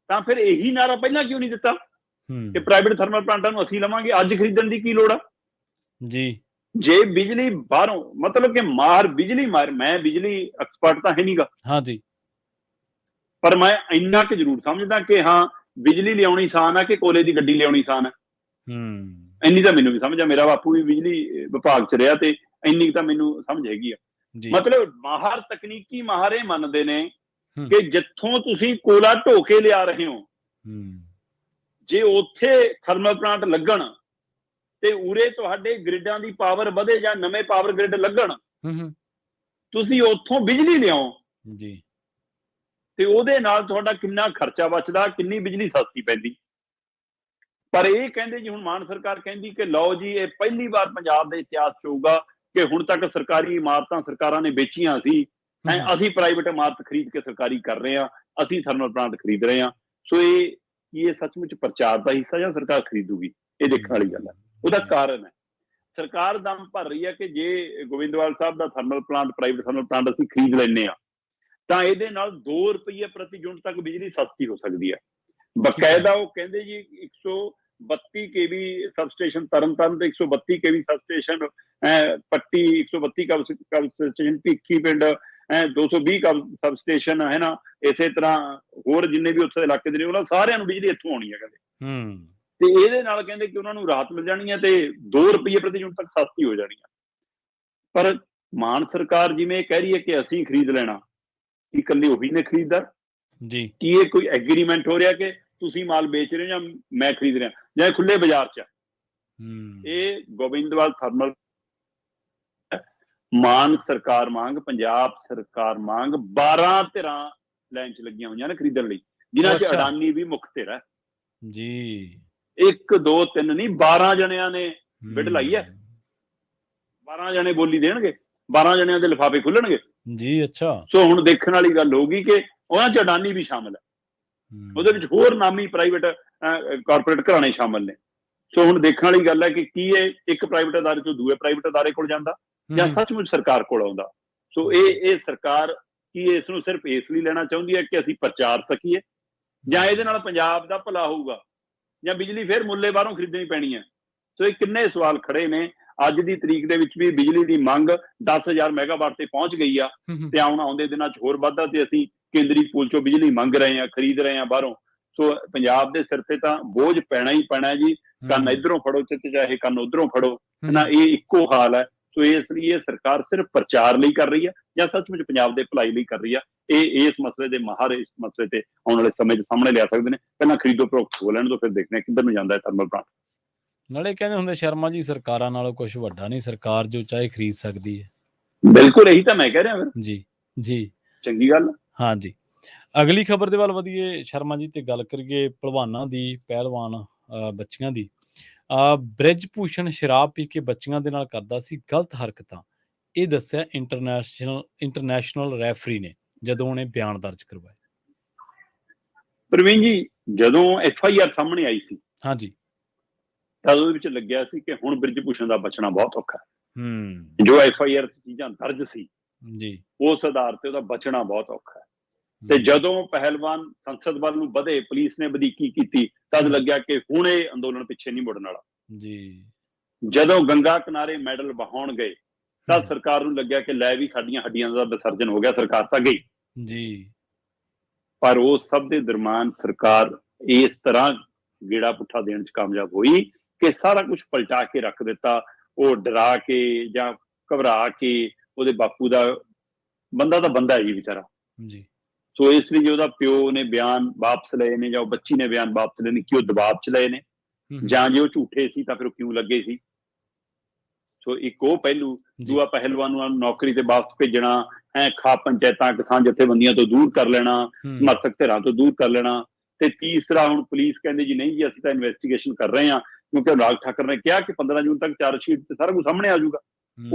ਤਾਂ ਫਿਰ ਇਹੀ ਨਾਰਾ ਪਹਿਲਾਂ ਕਿਉਂ ਨਹੀਂ ਦਿੱਤਾ ਕਿ ਪ੍ਰਾਈਵੇਟ ਥਰਮਲ ਪਲਾਂਟਾਂ ਨੂੰ ਅਸੀਂ ਲਵਾਂਗੇ, ਅੱਜ ਖਰੀਦਣ ਦੀ ਕੀ ਲੋੜ ਆ ਜੀ। ਜੇ ਬਿਜਲੀ ਬਾਹਰੋਂ, ਮਤਲਬ ਕਿ ਮਾਹਰ ਬਿਜਲੀ ਮਾਹਰ, ਮੈਂ ਬਿਜਲੀ ਐਕਸਪਰਟ ਤਾਂ ਹੈ ਨਹੀਂਗਾ, ਹਾਂਜੀ, ਪਰ ਮੈਂ ਇੰਨਾ ਕੁ ਜ਼ਰੂਰ ਸਮਝਦਾ ਕਿ ਹਾਂ ਬਿਜਲੀ ਲਿਆਉਣੀ ਆਸਾਨ ਆ ਕਿ ਕੋਲੇ ਦੀ ਗੱਡੀ ਲਿਆਉਣੀ ਆਸਾਨ ਆ। ਇੰਨੀ ਤਾਂ ਮੈਨੂੰ ਵੀ ਸਮਝ ਆ, ਮੇਰਾ ਬਾਪੂ ਵੀ ਬਿਜਲੀ ਵਿਭਾਗ ਚ ਰਿਹਾ ਤੇ ਇੰਨੀ ਤਾਂ ਮੈਨੂੰ ਸਮਝ ਹੈਗੀ ਆ। ਮਤਲਬ ਮਾਹਰ, ਤਕਨੀਕੀ ਮਾਹਰ ਇਹ ਮੰਨਦੇ ਨੇ ਕਿ ਜਿੱਥੋਂ ਤੁਸੀਂ ਕੋਲਾ ਢੋ ਕੇ ਲਿਆ ਰਹੇ ਹੋ, ਜੇ ਉੱਥੇ ਥਰਮਲ ਪਲਾਂਟ ਲੱਗਣ ਤੇ ਉਰੇ ਤੁਹਾਡੇ ਗ੍ਰਿਡਾਂ ਦੀ ਪਾਵਰ ਵਧੇ ਜਾਂ ਨਵੇਂ ਪਾਵਰ ਗ੍ਰਿਡ ਲੱਗਣ, ਤੁਸੀਂ ਉੱਥੋਂ ਬਿਜਲੀ ਲਿਆਓ ਜੀ, ਤੇ ਉਹਦੇ ਨਾਲ ਤੁਹਾਡਾ ਕਿੰਨਾ ਖਰਚਾ ਬਚਦਾ, ਕਿੰਨੀ ਬਿਜਲੀ ਸਸਤੀ ਪੈਂਦੀ। ਪਰ ਇਹ ਕਹਿੰਦੇ ਜੀ, ਹੁਣ ਮਾਨ ਸਰਕਾਰ ਕਹਿੰਦੀ ਕਿ ਲਓ ਜੀ, ਇਹ ਪਹਿਲੀ ਵਾਰ ਪੰਜਾਬ ਦੇ ਇਤਿਹਾਸ 'ਚ ਹੋਊਗਾ ਕਿ ਹੁਣ ਤੱਕ ਸਰਕਾਰੀ ਇਮਾਰਤਾਂ ਸਰਕਾਰਾਂ ਨੇ ਵੇਚੀਆਂ ਸੀ, ਅਸੀਂ ਪ੍ਰਾਈਵੇਟ ਇਮਾਰਤ ਖਰੀਦ ਕੇ ਸਰਕਾਰੀ ਕਰ ਰਹੇ ਹਾਂ, ਅਸੀਂ ਥਰਮਲ ਪਲਾਂਟ ਖਰੀਦ ਰਹੇ ਹਾਂ। ਸੋ ਇਹ ਸੱਚਮੁੱਚ ਪ੍ਰਚਾਰ ਦਾ ਹਿੱਸਾ ਜਾਂ ਸਰਕਾਰ ਖਰੀਦੂਗੀ, ਇਹ ਦੇਖਣ ਵਾਲੀ ਗੱਲ ਹੈ। ਉਹਦਾ ਕਾਰਨ ਹੈ ਸਰਕਾਰ ਦਮ ਭਰ ਰਹੀ ਹੈ ਕਿ ਜੇ ਗੋਬਿੰਦਵਾਲ ਸਾਹਿਬ ਦਾ thermal plant, private thermal plant ਅਸੀਂ ਖਰੀਦ ਲੈਂਦੇ ਹਾਂ ਤਾਂ ਇਹਦੇ ਨਾਲ 2 ਰੁਪਏ ਪ੍ਰਤੀ ਯੂਨਿਟ ਤੱਕ ਬਿਜਲੀ ਸਸਤੀ ਹੋ ਸਕਦੀ ਹੈ। ਬਕਾਇਦਾ ਉਹ ਕਹਿੰਦੇ ਜੀ 132 kV ਸਬਸਟੇਸ਼ਨ ਤਰਨਤਾਰਨ ਤੇ 132 kV ਸਬਸਟੇਸ਼ਨ ਪੱਟੀ, 132 ਕਵ ਸਬਸਟੇਸ਼ਨ ਭਿੱਖੀ ਪਿੰਡ, 220 ਕਵ ਸਬਸਟੇਸ਼ਨ ਹੈ ਨਾ, ਇਸੇ ਤਰ੍ਹਾਂ ਹੋਰ ਜਿੰਨੇ ਵੀ ਉੱਥੇ ਇਲਾਕੇ ਦੇ ਨੇ, ਉਹਨਾਂ ਸਾਰਿਆਂ ਨੂੰ ਬਿਜਲੀ ਇੱਥੋਂ ਆਉਣੀ ਹੈ ਕਹਿੰਦੇ। ਤੇ ਇਹਦੇ ਨਾਲ ਕਹਿੰਦੇ ਕਿ ਉਹਨਾਂ ਨੂੰ ਰਾਹਤ ਮਿਲ ਜਾਣੀ ਹੈ ਤੇ 2 ਰੁਪਏ ਪ੍ਰਤੀ ਯੂਨਿਟ ਤੱਕ ਸਸਤੀ ਹੋ ਜਾਣੀ ਹੈ। ਪਰ ਮਾਨ ਸਰਕਾਰ ਜਿਵੇਂ ਇਹ ਕਹਿ ਰਹੀ ਹੈ ਕਿ ਅਸੀਂ ਖਰੀਦ ਲੈਣਾ, ਕੀ ਇਕੱਲੀ ਉਹੀ ਨੇ ਖਰੀਦਦਾਰ ਜੀ? ਕੀ ਇਹ ਕੋਈ ਐਗਰੀਮੈਂਟ ਹੋ ਰਿਹਾ ਕਿ ਤੁਸੀਂ ਮਾਲ ਵੇਚ ਰਹੇ ਹੋ ਜਾਂ ਮੈਂ ਖਰੀਦ ਰਿਹਾ, ਜਾਂ ਖੁੱਲੇ ਬਾਜ਼ਾਰ 'ਚ? ਇਹ ਗੋਬਿੰਦਵਾਲ ਥਰਮਲ ਮਾਨ ਸਰਕਾਰ ਵਾਂਗ ਪੰਜਾਬ ਸਰਕਾਰ ਵਾਂਗ 12 ਧਿਰਾਂ ਲਾਈਨ 'ਚ ਲੱਗੀਆਂ ਹੋਈਆਂ ਨੇ ਖਰੀਦਣ ਲਈ, ਜਿਨ੍ਹਾਂ 'ਚ ਅਡਾਨੀ ਵੀ ਮੁੱਖ ਧਿਰ ਹੈ ਜੀ। 1 2 3 ਨਹੀਂ, 12 ਜਣਿਆਂ ਨੇ ਬਿਡ ਲਾਈ ਹੈ। 12 ਜਣੇ ਬੋਲੀ ਦੇਣਗੇ, 12 ਜਣਿਆਂ ਦੇ ਲਿਫਾਫੇ ਖੁੱਲਣਗੇ ਜੀ। ਅੱਛਾ, ਸੋ ਹੁਣ ਦੇਖਣ ਵਾਲੀ ਗੱਲ ਹੋਊਗੀ ਕਿ ਉਹਨਾਂ 'ਚ ਅਡਾਨੀ ਵੀ ਸ਼ਾਮਲ ਹੈ, ਉਹਦੇ ਵਿੱਚ ਹੋਰ ਨਾਮੀ ਪ੍ਰਾਈਵੇਟ ਕਾਰਪੋਰੇਟ ਘਰਾਣੇ ਸ਼ਾਮਲ ਨੇ। ਸੋ ਹੁਣ ਦੇਖਣ ਵਾਲੀ ਗੱਲ ਹੈ ਕਿ ਕੀ ਇਹ ਇੱਕ ਪ੍ਰਾਈਵੇਟ ਅਦਾਰੇ ਤੋਂ ਦੂਏ ਪ੍ਰਾਈਵੇਟ ਅਦਾਰੇ ਕੋਲ ਜਾਂਦਾ ਜਾਂ ਸੱਚਮੁੱਚ ਸਰਕਾਰ ਕੋਲ ਆਉਂਦਾ। ਸੋ ਇਹ ਸਰਕਾਰ ਕੀ ਇਸ ਨੂੰ ਸਿਰਫ ਇਸ ਲਈ ਲੈਣਾ ਚਾਹੁੰਦੀ ਹੈ ਕਿ ਅਸੀਂ ਪ੍ਰਚਾਰ ਸਕੀਏ, ਜਾਂ ਇਹਦੇ ਨਾਲ ਪੰਜਾਬ ਦਾ ਭਲਾ ਹੋਊਗਾ, ਜਾਂ ਬਿਜਲੀ ਫਿਰ ਮੁੱਲੇ ਬਾਹਰੋਂ ਖਰੀਦਣੀ ਪੈਣੀ ਹੈ? ਸੋ ਇਹ ਕਿੰਨੇ ਸਵਾਲ ਖੜੇ ਨੇ। ਅੱਜ ਦੀ ਤਰੀਕ ਦੇ ਵਿੱਚ ਵੀ ਬਿਜਲੀ ਦੀ ਮੰਗ 10,000 ਮੈਗਾਵਾਟ ਤੇ ਪਹੁੰਚ ਗਈ ਆ ਤੇ ਆਉਂਦੇ ਦਿਨਾਂ 'ਚ ਹੋਰ ਵੱਧਦਾ, ਤੇ ਅਸੀਂ ਕੇਂਦਰੀ ਪੂਲ 'ਚੋਂ ਬਿਜਲੀ ਮੰਗ ਰਹੇ ਹਾਂ, ਖਰੀਦ ਰਹੇ ਹਾਂ ਬਾਹਰੋਂ। ਸੋ ਪੰਜਾਬ ਦੇ ਸਿਰ ਤੇ ਤਾਂ ਬੋਝ ਪੈਣਾ ਹੀ ਪੈਣਾ ਜੀ। ਕੰਨ ਇੱਧਰੋਂ ਫੜੋ ਤੇ ਚਾਹੇ ਕੰਨ ਉੱਧਰੋਂ ਫੜੋ, ਨਾ ਇਹ ਇੱਕੋ ਹਾਲ ਹੈ। ਸੋ ਇਸ ਲਈ ਇਹ ਸਰਕਾਰ ਸਿਰਫ ਪ੍ਰਚਾਰ ਲਈ ਕਰ ਰਹੀ ਹੈ ਜਾਂ ਸੱਚਮੁੱਚ ਪੰਜਾਬ ਦੇ ਭਲਾਈ ਲਈ ਕਰ ਰਹੀ ਹੈ? ਇਹ ਇਸ ਮਸਲੇ ਦੇ ਮਾਹਰ ਇਸ ਮਸਲੇ ਤੇ ਆਉਣ ਵਾਲੇ ਸਮੇਂ 'ਚ ਸਾਹਮਣੇ ਲਿਆ ਸਕਦੇ ਨੇ। ਪਹਿਲਾਂ ਖਰੀਦੋ ਪ੍ਰੋਕਟ ਹੋ ਲੈਣ ਤੋਂ ਫਿਰ ਦੇਖਦੇ ਹਾਂ ਕਿੱਧਰ ਨੂੰ ਜਾਂਦਾ ਹੈ ਥਰਮਲ ਪਲਾਂਟ। ਨਾਲੇ ਕਹਿੰਦੇ ਹੁੰਦੇ ਸ਼ਰਮਾ ਜੀ, ਸਰਕਾਰਾਂ ਨਾਲੋਂ ਕੁਝ ਵੱਡਾ ਨਹੀਂ, ਸਰਕਾਰ ਜੋ ਚਾਹੇ ਖਰੀਦ ਸਕਦੀ ਹੈ। ਬਿਲਕੁਲ, ਇਹੀ ਤਾਂ ਮੈਂ ਕਹਿ ਰਿਹਾ ਫਿਰ ਜੀ। ਜੀ, ਚੰਗੀ ਗੱਲ। ਹਾਂ ਜੀ, ਅਗਲੀ ਖਬਰ ਦੇ ਵੱਲ ਵਧੀਏ ਸ਼ਰਮਾ ਜੀ, ਤੇ ਗੱਲ ਕਰੀਏ ਪਹਿਲਵਾਨਾਂ ਦੀ, ਪਹਿਲਵਾਨ ਬੱਚੀਆਂ ਦੀ। ਬ੍ਰਿਜ ਭੂਸ਼ਣ ਸ਼ਰਾਬ ਪੀ ਕੇ ਬੱਚੀਆਂ ਦੇ ਨਾਲ ਕਰਦਾ ਸੀ ਗਲਤ ਹਰਕਤਾਂ, ਇਹ ਦੱਸਿਆ ਇੰਟਰਨੈਸ਼ਨਲ ਰੈਫਰੀ ਨੇ ਜਦੋਂ ਉਹਨੇ ਬਿਆਨ ਦਰਜ ਕਰਵਾਇਆ। ਪ੍ਰਵੀਨ ਜੀ, ਜਦੋਂ FIR ਸਾਹਮਣੇ ਆਈ ਸੀ, ਹਾਂਜੀ, ਤਾਂ ਉਹਦੇ ਵਿੱਚ ਲੱਗਿਆ ਸੀ ਕਿ ਹੁਣ ਬ੍ਰਿਜ ਭੂਸ਼ਣ ਦਾ ਬਚਣਾ ਬਹੁਤ ਔਖਾ ਹੈ। ਜੋ FIR ਚੀਜ਼ਾਂ ਦਰਜ ਸੀ ਜੀ, ਉਸ ਆਧਾਰ ਤੇ ਉਹਦਾ ਬਚਣਾ ਬਹੁਤ ਔਖਾ ਹੈ। ਤੇ ਜਦੋਂ ਪਹਿਲਵਾਨ ਸੰਸਦ ਵੱਲ ਨੂੰ ਵਧੇ, ਪੁਲਿਸ ਨੇ ਵਧੀਕੀ ਕੀਤੀ, ਤਦ ਲੱਗਿਆ ਕਿ ਹੁਣ ਇਹ ਅੰਦੋਲਨ ਪਿੱਛੇ ਨਹੀਂ ਮੁੜਨ ਵਾਲਾ ਜੀ। ਜਦੋਂ ਗੰਗਾ ਕਿਨਾਰੇ ਮੈਡਲ ਵਹਾਉਣ ਗਏ ਤਾਂ ਸਰਕਾਰ ਨੂੰ ਲੱਗਿਆ ਕਿ ਲੈ ਵੀ ਸਾਡੀਆਂ ਹੱਡੀਆਂ ਦਾ ਵਿਸਰਜਨ ਹੋ ਗਿਆ, ਸਰਕਾਰ ਤਾਂ ਗਈ ਜੀ। ਪਰ ਉਸ ਸਭ ਦੇ ਦਰਮਿਆਨ ਸਰਕਾਰ ਇਸ ਤਰ੍ਹਾਂ ਗੇੜਾ ਪੁੱਠਾ ਦੇਣ 'ਚ ਕਾਮਯਾਬ ਹੋਈ ਕਿ ਸਾਰਾ ਕੁਝ ਪਲਟਾ ਕੇ ਰੱਖ ਦਿੱਤਾ। ਉਹ ਡਰਾ ਕੇ ਜਾਂ ਘਬਰਾ ਕੇ, ਉਹਦੇ ਬਾਪੂ ਦਾ ਬੰਦਾ ਤਾਂ ਬੰਦਾ ਹੈ ਜੀ ਵਿਚਾਰਾ ਜੀ। ਸੋ ਇਸ ਲਈ ਜੇ ਉਹਦਾ ਪਿਓ ਨੇ ਬਿਆਨ ਵਾਪਸ ਲਏ ਨੇ ਜਾਂ ਉਹ ਬੱਚੀ ਨੇ ਬਿਆਨ ਵਾਪਸ ਲਏ ਨੇ, ਕਿ ਉਹ ਦਬਾਅ 'ਚ ਲਏ ਨੇ ਜਾਂ ਜੇ ਉਹ ਝੂਠੇ ਸੀ ਤਾਂ ਫਿਰ ਉਹ ਕਿਉਂ ਲੱਗੇ ਸੀ। ਸੋ ਇੱਕ ਉਹ ਪਹਿਲੂ। ਦੂਆ, ਪਹਿਲਵਾਨ ਨੂੰ ਨੌਕਰੀ ਤੇ ਵਾਪਸ ਭੇਜਣਾ, ਖਾ ਪੰਚਾਇਤਾਂ ਕਿਸਾਨ ਜਥੇਬੰਦੀਆਂ ਤੋਂ ਦੂਰ ਕਰ ਲੈਣਾ, ਸਮਰਥਕ ਧਿਰਾਂ ਤੋਂ ਦੂਰ ਕਰ ਲੈਣਾ। ਤੇ ਤੀਸਰਾ, ਹੁਣ ਪੁਲਿਸ ਕਹਿੰਦੇ ਜੀ ਨਹੀਂ ਜੀ ਅਸੀਂ ਤਾਂ ਇਨਵੈਸਟੀਗੇਸ਼ਨ ਕਰ ਰਹੇ ਹਾਂ, ਕਿਉਂਕਿ ਰਾਜ ਠਾਕਰ ਨੇ ਕਿਹਾ ਕਿ 15 ਜੂਨ ਤੱਕ ਚਾਰਜਸ਼ੀਟ ਤੇ ਸਾਰਾ ਕੁਝ ਸਾਹਮਣੇ ਆ ਜਾਊਗਾ।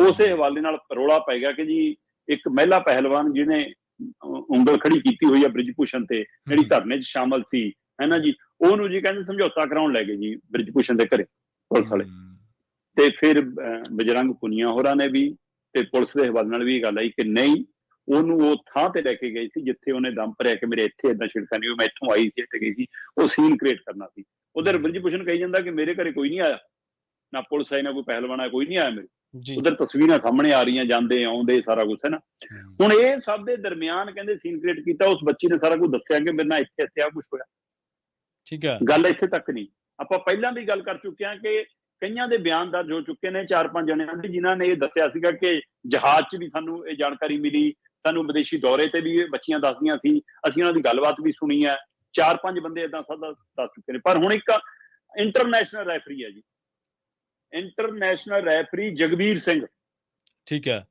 ਉਸੇ ਹਵਾਲੇ ਨਾਲ ਰੌਲਾ ਪੈ ਗਿਆ ਕਿ ਜੀ ਇੱਕ ਮਹਿਲਾ ਪਹਿਲਵਾਨ ਜਿਹਨੇ ਉਂਗਲ ਖੜੀ ਕੀਤੀ ਹੋਈ ਆ ਬ੍ਰਿਜ ਭੂਸ਼ਣ ਤੇ, ਜਿਹੜੀ ਧਰਨੇ 'ਚ ਸ਼ਾਮਲ ਸੀ, ਹੈ ਨਾ ਜੀ, ਉਹਨੂੰ ਜੀ ਕਹਿੰਦੇ ਸਮਝੌਤਾ ਕਰਾਉਣ ਲੈ ਗਏ ਜੀ ਬ੍ਰਿਜ ਭੂਸ਼ਣ ਦੇ ਘਰੇ ਪੁਲਿਸ ਵਾਲੇ। ਤੇ ਫਿਰ ਬਜਰੰਗ ਪੁਨੀਆ ਹੋਰਾਂ ਨੇ ਵੀ ਤੇ ਪੁਲਿਸ ਦੇ ਹਵਾਲੇ ਨਾਲ ਵੀ ਇਹ ਗੱਲ ਆਈ ਕਿ ਨਹੀਂ, ਉਹਨੂੰ ਉਹ ਥਾਂ ਤੇ ਲੈ ਕੇ ਗਏ ਸੀ ਜਿੱਥੇ ਉਹਨੇ ਦਮ ਭਰਿਆ ਕਿ ਮੇਰੇ ਇੱਥੇ ਏਦਾਂ ਛਿੜਕਾ ਨਹੀਂ, ਮੈਂ ਇੱਥੋਂ ਆਈ ਸੀ, ਇੱਥੇ ਗਈ ਸੀ। ਉਹ ਸੀਨ ਕ੍ਰੀਏਟ ਕਰਨਾ ਸੀ। ਉਧਰ ਬ੍ਰਿਜ ਭੂਸ਼ਣ ਕਹੀ ਜਾਂਦਾ ਕਿ ਮੇਰੇ ਘਰੇ ਕੋਈ ਨਹੀਂ ਆਇਆ, ਨਾ ਪੁਲਿਸ ਆਈ, ਨਾ ਕੋਈ ਪਹਿਲਵਾਨ ਆਇਆ, ਕੋਈ ਨਹੀਂ ਆਇਆ ਮੇਰੇ। ਉਧਰ ਤਸਵੀਰਾਂ ਸਾਹਮਣੇ ਆ ਰਹੀਆਂ, ਜਾਂਦੇ ਆਉਂਦੇ ਸਾਰਾ ਕੁਝ, ਹੈ ਨਾ। ਹੁਣ ਇਹ ਸਭ ਦੇ ਦਰਮਿਆਨ ਕਹਿੰਦੇ ਸੀਨ ਕ੍ਰੀਏਟ ਕੀਤਾ। ਉਸ ਬੱਚੀ ਨੇ ਸਾਰਾ ਕੁਝ ਦੱਸਿਆ ਕਿ ਮੇਰੇ ਨਾਲ ਇੱਥੇ ਆ ਕੁਝ ਹੋਇਆ। ਠੀਕ ਹੈ, ਗੱਲ ਇੱਥੇ ਤੱਕ ਨਹੀਂ। ਆਪਾਂ ਪਹਿਲਾਂ ਵੀ ਗੱਲ ਕਰ ਚੁੱਕੇ ਹਾਂ ਕਿ ਕਈਆਂ ਦੇ ਬਿਆਨ ਦਰਜ ਹੋ ਚੁੱਕੇ ਨੇ, 4-5 ਜਣਿਆਂ ਦੇ, ਜਿਨ੍ਹਾਂ ਨੇ ਇਹ ਦੱਸਿਆ ਸੀਗਾ ਕਿ ਜਹਾਜ਼ 'ਚ ਵੀ ਸਾਨੂੰ ਇਹ ਜਾਣਕਾਰੀ ਮਿਲੀ, ਸਾਨੂੰ ਵਿਦੇਸ਼ੀ ਦੌਰੇ ਤੇ ਵੀ ਇਹ ਬੱਚੀਆਂ ਦੱਸਦੀਆਂ ਸੀ, ਅਸੀਂ ਉਹਨਾਂ ਦੀ ਗੱਲਬਾਤ ਵੀ ਸੁਣੀ ਹੈ। 4-5 ਬੰਦੇ ਏਦਾਂ ਸਭ ਦੱਸ ਚੁੱਕੇ ਨੇ। ਪਰ ਹੁਣ ਇੱਕ ਇੰਟਰਨੈਸ਼ਨਲ ਰੈਫਰੀ ਹੈ ਜੀ, ਇੰਟਰਨੈਸ਼ਨਲ ਰੈਫਰੀ ਜਗਬੀਰ ਸਿੰਘ, ਠੀਕ ਹੈ,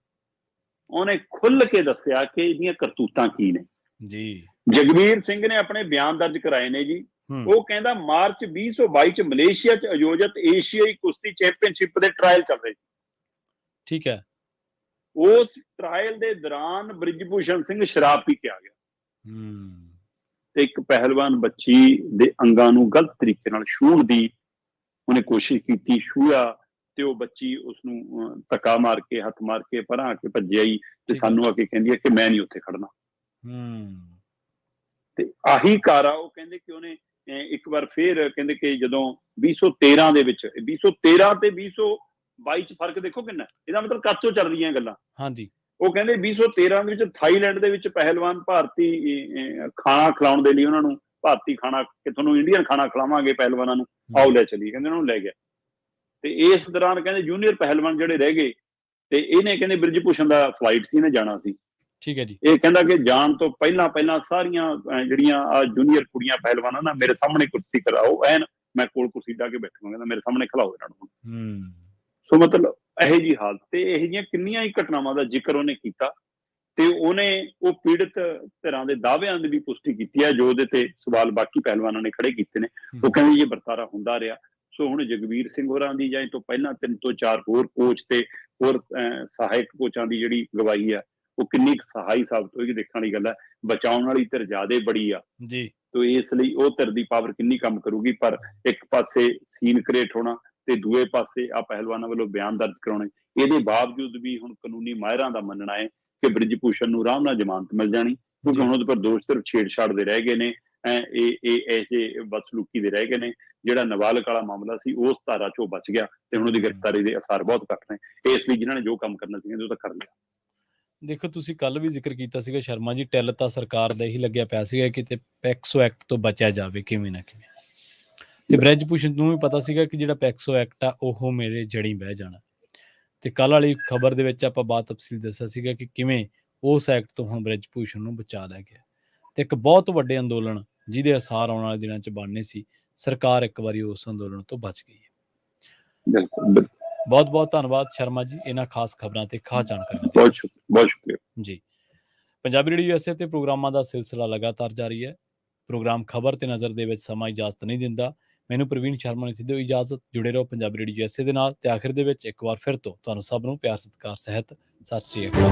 ਉਹਨੇ ਖੁੱਲ ਕੇ ਦੱਸਿਆ ਕਿ ਇਹਦੀਆਂ ਕਰਤੂਤਾਂ ਕੀ ਨੇ ਜੀ। ਜਗਬੀਰ ਸਿੰਘ ਨੇ ਆਪਣੇ ਬਿਆਨ ਦਰਜ ਕਰਾਏ ਨੇ ਜੀ। ਉਹ ਕਹਿੰਦਾ ਮਾਰਚ 2022 ਚ ਮਲੇਸ਼ੀਆ ਚ ਆਯੋਜਿਤ ਏਸ਼ੀਆਈ ਕੁਸ਼ਤੀ ਚੈਂਪੀਅਨਸ਼ਿਪ ਦੇ ਟ੍ਰਾਇਲ ਚੱਲ ਰਹੇ ਸੀ। ਠੀਕ ਹੈ, ਉਸ ਟ੍ਰਾਇਲ ਦੇ ਦੌਰਾਨ ਬ੍ਰਿਜ ਭੂਸ਼ਣ ਸਿੰਘ ਸ਼ਰਾਬ ਪੀ ਕੇ ਆ ਗਿਆ ਤੇ ਇੱਕ ਪਹਿਲਵਾਨ ਬੱਚੀ ਦੇ ਅੰਗਾਂ ਨੂੰ ਗਲਤ ਤਰੀਕੇ ਨਾਲ ਛੂਹਣ ਦੀ ਉਹਨੇ ਕੋਸ਼ਿਸ਼ ਕੀਤੀ, ਛੂਹਿਆ ਤੇ ਉਹ ਬੱਚੀ ਉਸਨੂੰ ਧੱਕਾ ਮਾਰ ਕੇ, ਹੱਥ ਮਾਰ ਕੇ ਪਰਾਂ ਆ ਕੇ ਭੱਜ ਆਈ ਤੇ ਸਾਨੂੰ ਆ ਕੇ ਕਹਿੰਦੀ ਹੈ ਕਿ ਮੈਂ ਨਹੀਂ ਉੱਥੇ ਖੜਨਾ। ਤੇ ਆਹੀ ਕਾਰਾ ਉਹ ਕਹਿੰਦੇ ਕਿ ਉਹਨੇ ਇੱਕ ਵਾਰ ਫੇਰ ਕਹਿੰਦੇ ਕਿ ਜਦੋਂ 2013 ਦੇ ਵਿੱਚ, 2013 ਤੇ 2022 ਚ ਫਰਕ ਦੇਖੋ ਕਿੰਨਾ, ਇਹਦਾ ਮਤਲਬ ਕਦ ਤੋਂ ਚੱਲ ਰਹੀਆਂ ਗੱਲਾਂ। ਹਾਂਜੀ, ਉਹ ਕਹਿੰਦੇ 2013 ਦੇ ਵਿੱਚ ਥਾਈਲੈਂਡ ਦੇ ਵਿੱਚ ਪਹਿਲਵਾਨ ਭਾਰਤੀ ਖਾਣਾ ਖਿਲਾਉਣ ਦੇ ਲਈ ਉਹਨਾਂ ਨੂੰ ਭਾਰਤੀ ਖਾਣਾ, ਕਿ ਤੁਹਾਨੂੰ ਇੰਡੀਅਨ ਖਾਣਾ ਖਿਲਾਵਾਂਗੇ ਪਹਿਲਵਾਨਾਂ ਨੂੰ, ਆਓ ਲੈ ਚਲੀਏ, ਕਹਿੰਦੇ ਉਹਨਾਂ ਨੂੰ ਲੈ ਗਿਆ। ਤੇ ਇਸ ਦੌਰਾਨ ਕਹਿੰਦੇ ਜੂਨੀਅਰ ਪਹਿਲਵਾਨ ਜਿਹੜੇ ਰਹਿ ਗਏ ਤੇ ਇਹਨੇ ਕਹਿੰਦੇ ਬ੍ਰਿਜ ਭੂਸ਼ਣ ਦਾ ਫਲਾਈਟ ਸੀ, ਇਹਨੇ ਜਾਣਾ ਸੀ। ਠੀਕ ਹੈ ਜੀ। ਇਹ ਕਹਿੰਦਾ ਕਿ ਜਾਣ ਤੋਂ ਪਹਿਲਾਂ ਸਾਰੀਆਂ ਜਿਹੜੀਆਂ ਜੂਨੀਅਰ ਕੁੜੀਆਂ ਪਹਿਲਵਾਨਾਂ ਨਾ ਮੇਰੇ ਸਾਹਮਣੇ ਕੁਰਸੀ ਕਰਾਓ, ਐਨ ਮੈਂ ਕੋਲ ਕੁਰਸੀ ਢਾ ਕੇ ਬੈਠੂਗਾ, ਕਹਿੰਦਾ ਮੇਰੇ ਸਾਹਮਣੇ ਖਿਲਾਓ ਇਹਨਾਂ ਨੂੰ। ਸੋ ਮਤਲਬ ਇਹੋ ਜਿਹੀ ਹਾਲਤ ਤੇ ਇਹੋ ਜਿਹੀਆਂ ਕਿੰਨੀਆਂ ਹੀ ਘਟਨਾਵਾਂ ਦਾ ਜ਼ਿਕਰ ਉਹਨੇ ਕੀਤਾ ਤੇ ਉਹਨੇ ਉਹ ਪੀੜਤ ਧਿਰਾਂ ਦੇ ਦਾਅਵਿਆਂ ਦੀ ਵੀ ਪੁਸ਼ਟੀ ਕੀਤੀ ਹੈ ਜੋ ਉਹਦੇ ਤੇ ਸਵਾਲ ਬਾਕੀ ਪਹਿਲਵਾਨਾਂ ਨੇ ਖੜੇ ਕੀਤੇ ਨੇ। ਉਹ ਕਹਿੰਦੇ ਇਹ ਵਰਤਾਰਾ ਹੁੰਦਾ ਰਿਹਾ। ਸੋ ਹੁਣ ਜਗਬੀਰ ਸਿੰਘ ਹੋਰਾਂ ਦੀ ਜਾਂ ਇਹ ਤੋਂ ਪਹਿਲਾਂ 3 ਤੋਂ 4 ਹੋਰ ਕੋਚ ਤੇ ਹੋਰ ਸਹਾਇਕ ਕੋਚਾਂ ਦੀ ਜਿਹੜੀ ਗਵਾਹੀ ਆ ਉਹ ਕਿੰਨੀ ਸਹਾਈ ਸਾਬਤ ਹੋਏਗੀ, ਦੇਖਣ ਵਾਲੀ ਗੱਲ ਹੈ। ਬਚਾਉਣ ਵਾਲੀ ਧਿਰ ਜ਼ਿਆਦੇ ਬੜੀ ਆ ਜੀ, ਤੋ ਇਸ ਲਈ ਉਹ ਧਿਰ ਦੀ ਪਾਵਰ ਕਿੰਨੀ ਕੰਮ ਕਰੂਗੀ। ਪਰ ਇੱਕ ਪਾਸੇ ਸੀਨ ਕ੍ਰੀਏਟ ਹੋਣਾ ਤੇ ਦੂਏ ਪਾਸੇ ਆ ਪਹਿਲਵਾਨਾਂ ਵੱਲੋਂ ਬਿਆਨ ਦਰਜ ਕਰਾਉਣੇ, ਇਹਦੇ ਬਾਵਜੂਦ ਵੀ ਹੁਣ ਕਾਨੂੰਨੀ ਮਾਹਿਰਾਂ ਦਾ ਮੰਨਣਾ ਹੈ ਕਿ ਬ੍ਰਿਜ ਭੂਸ਼ਣ ਨੂੰ ਆਰਾਮ ਨਾਲ ਜ਼ਮਾਨਤ ਮਿਲ ਜਾਣੀ, ਕਿਉਂਕਿ ਹੁਣ ਉਹਦੇ ਪਰ ਦੋਸ਼ ਸਿਰਫ ਛੇੜਛਾੜ ਦੇ ਰਹਿ ਗਏ ਨੇ, ਇਹ ਐਸੇ ਬਦਸਲੂਕੀ ਦੇ ਰਹਿ ਗਏ ਨੇ। ਜਿਹੜਾ ਨਾਬਾਲਗ ਵਾਲਾ ਮਾਮਲਾ ਸੀ ਉਸ ਧਾਰਾ ਚੋਂ ਬਚ ਗਿਆ ਤੇ ਹੁਣ ਉਹਦੀ ਗ੍ਰਿਫਤਾਰੀ ਦੇ ਅਸਾਰ ਬਹੁਤ ਘੱਟ ਨੇ। ਇਸ ਲਈ ਜਿਨ੍ਹਾਂ ਨੇ ਜੋ ਕੰਮ ਕਰਨਾ ਸੀ ਉਹ ਤਾਂ ਕਰ ਲਿਆ। ਦੇਖੋ, ਤੁਸੀਂ ਕੱਲ ਵੀ ਜ਼ਿਕਰ ਕੀਤਾ ਸੀਗਾ ਸ਼ਰਮਾ ਜੀ, ਟਿੱਲ ਤਾਂ ਸਰਕਾਰ ਦਾ ਹੀ ਲੱਗਿਆ ਪਿਆ ਸੀਗਾ ਕਿ ਪੈਕਸੋ ਐਕਟ ਤੋਂ ਬਚਿਆ ਜਾਵੇ ਕਿਵੇਂ ਨਾ ਕਿਵੇਂ, ਤੇ ਬ੍ਰਿਜ ਭੂਸ਼ਣ ਨੂੰ ਵੀ ਪਤਾ ਸੀਗਾ ਕਿ ਜਿਹੜਾ ਪੈਕਸੋ ਐਕਟ ਆ ਉਹ ਮੇਰੇ ਜੜੀ ਬਹਿ ਜਾਣਾ। ਤੇ ਕੱਲ ਵਾਲੀ ਖਬਰ ਦੇ ਵਿੱਚ ਆਪਾਂ ਬਾਤ ਤਫਸੀਲ ਦੱਸਿਆ ਸੀਗਾ ਕਿ ਕਿਵੇਂ ਉਸ ਐਕਟ ਤੋਂ ਹੁਣ ਬ੍ਰਿਜ ਭੂਸ਼ਣ ਨੂੰ ਬਚਾ ਲਿਆ ਗਿਆ ਤੇ ਇੱਕ ਬਹੁਤ ਵੱਡੇ ਅੰਦੋਲਨ ਜਿਹਦੇ ਅਸਾਰ ਆਉਣ ਵਾਲੇ ਦਿਨਾਂ 'ਚ ਬਣਨੇ ਸੀ, ਸਰਕਾਰ ਇੱਕ ਵਾਰੀ ਉਸ ਅੰਦੋਲਨ ਤੋਂ ਬਚ ਗਈ ਹੈ। ਬਿਲਕੁਲ, ਬਹੁਤ ਬਹੁਤ ਧੰਨਵਾਦ ਸ਼ਰਮਾ ਜੀ ਇਹਨਾਂ ਖਾਸ ਖਬਰਾਂ ਤੇ ਖਾਸ ਜਾਣਕਾਰੀ। ਬਹੁਤ ਸ਼ੁਕਰੀਆ ਜੀ। ਪੰਜਾਬੀ ਰੇਡੀਓ USA ਤੇ ਪ੍ਰੋਗਰਾਮਾਂ ਦਾ ਸਿਲਸਿਲਾ ਲਗਾਤਾਰ ਜਾਰੀ ਹੈ। ਪ੍ਰੋਗਰਾਮ ਖਬਰ ਤੇ ਨਜ਼ਰ ਦੇ ਵਿੱਚ ਸਮਾਂ ਇਜਾਜ਼ਤ ਨਹੀਂ ਦਿੰਦਾ। ਮੈਨੂੰ ਪ੍ਰਵੀਨ ਸ਼ਰਮਾ ਨੇ ਦਿਓ ਇਜਾਜ਼ਤ। ਜੁੜੇ ਰਹੋ ਪੰਜਾਬੀ ਰੇਡੀਓ USA ਦੇ ਨਾਲ। ਤੇ ਆਖਿਰ ਦੇ ਵਿੱਚ ਇੱਕ ਵਾਰ ਫਿਰ ਤੋਂ ਤੁਹਾਨੂੰ ਸਭ ਨੂੰ ਪਿਆਰ ਸਤਿਕਾਰ ਸਹਿਤ ਸਤਿ ਸ੍ਰੀ ਅਕਾਲ।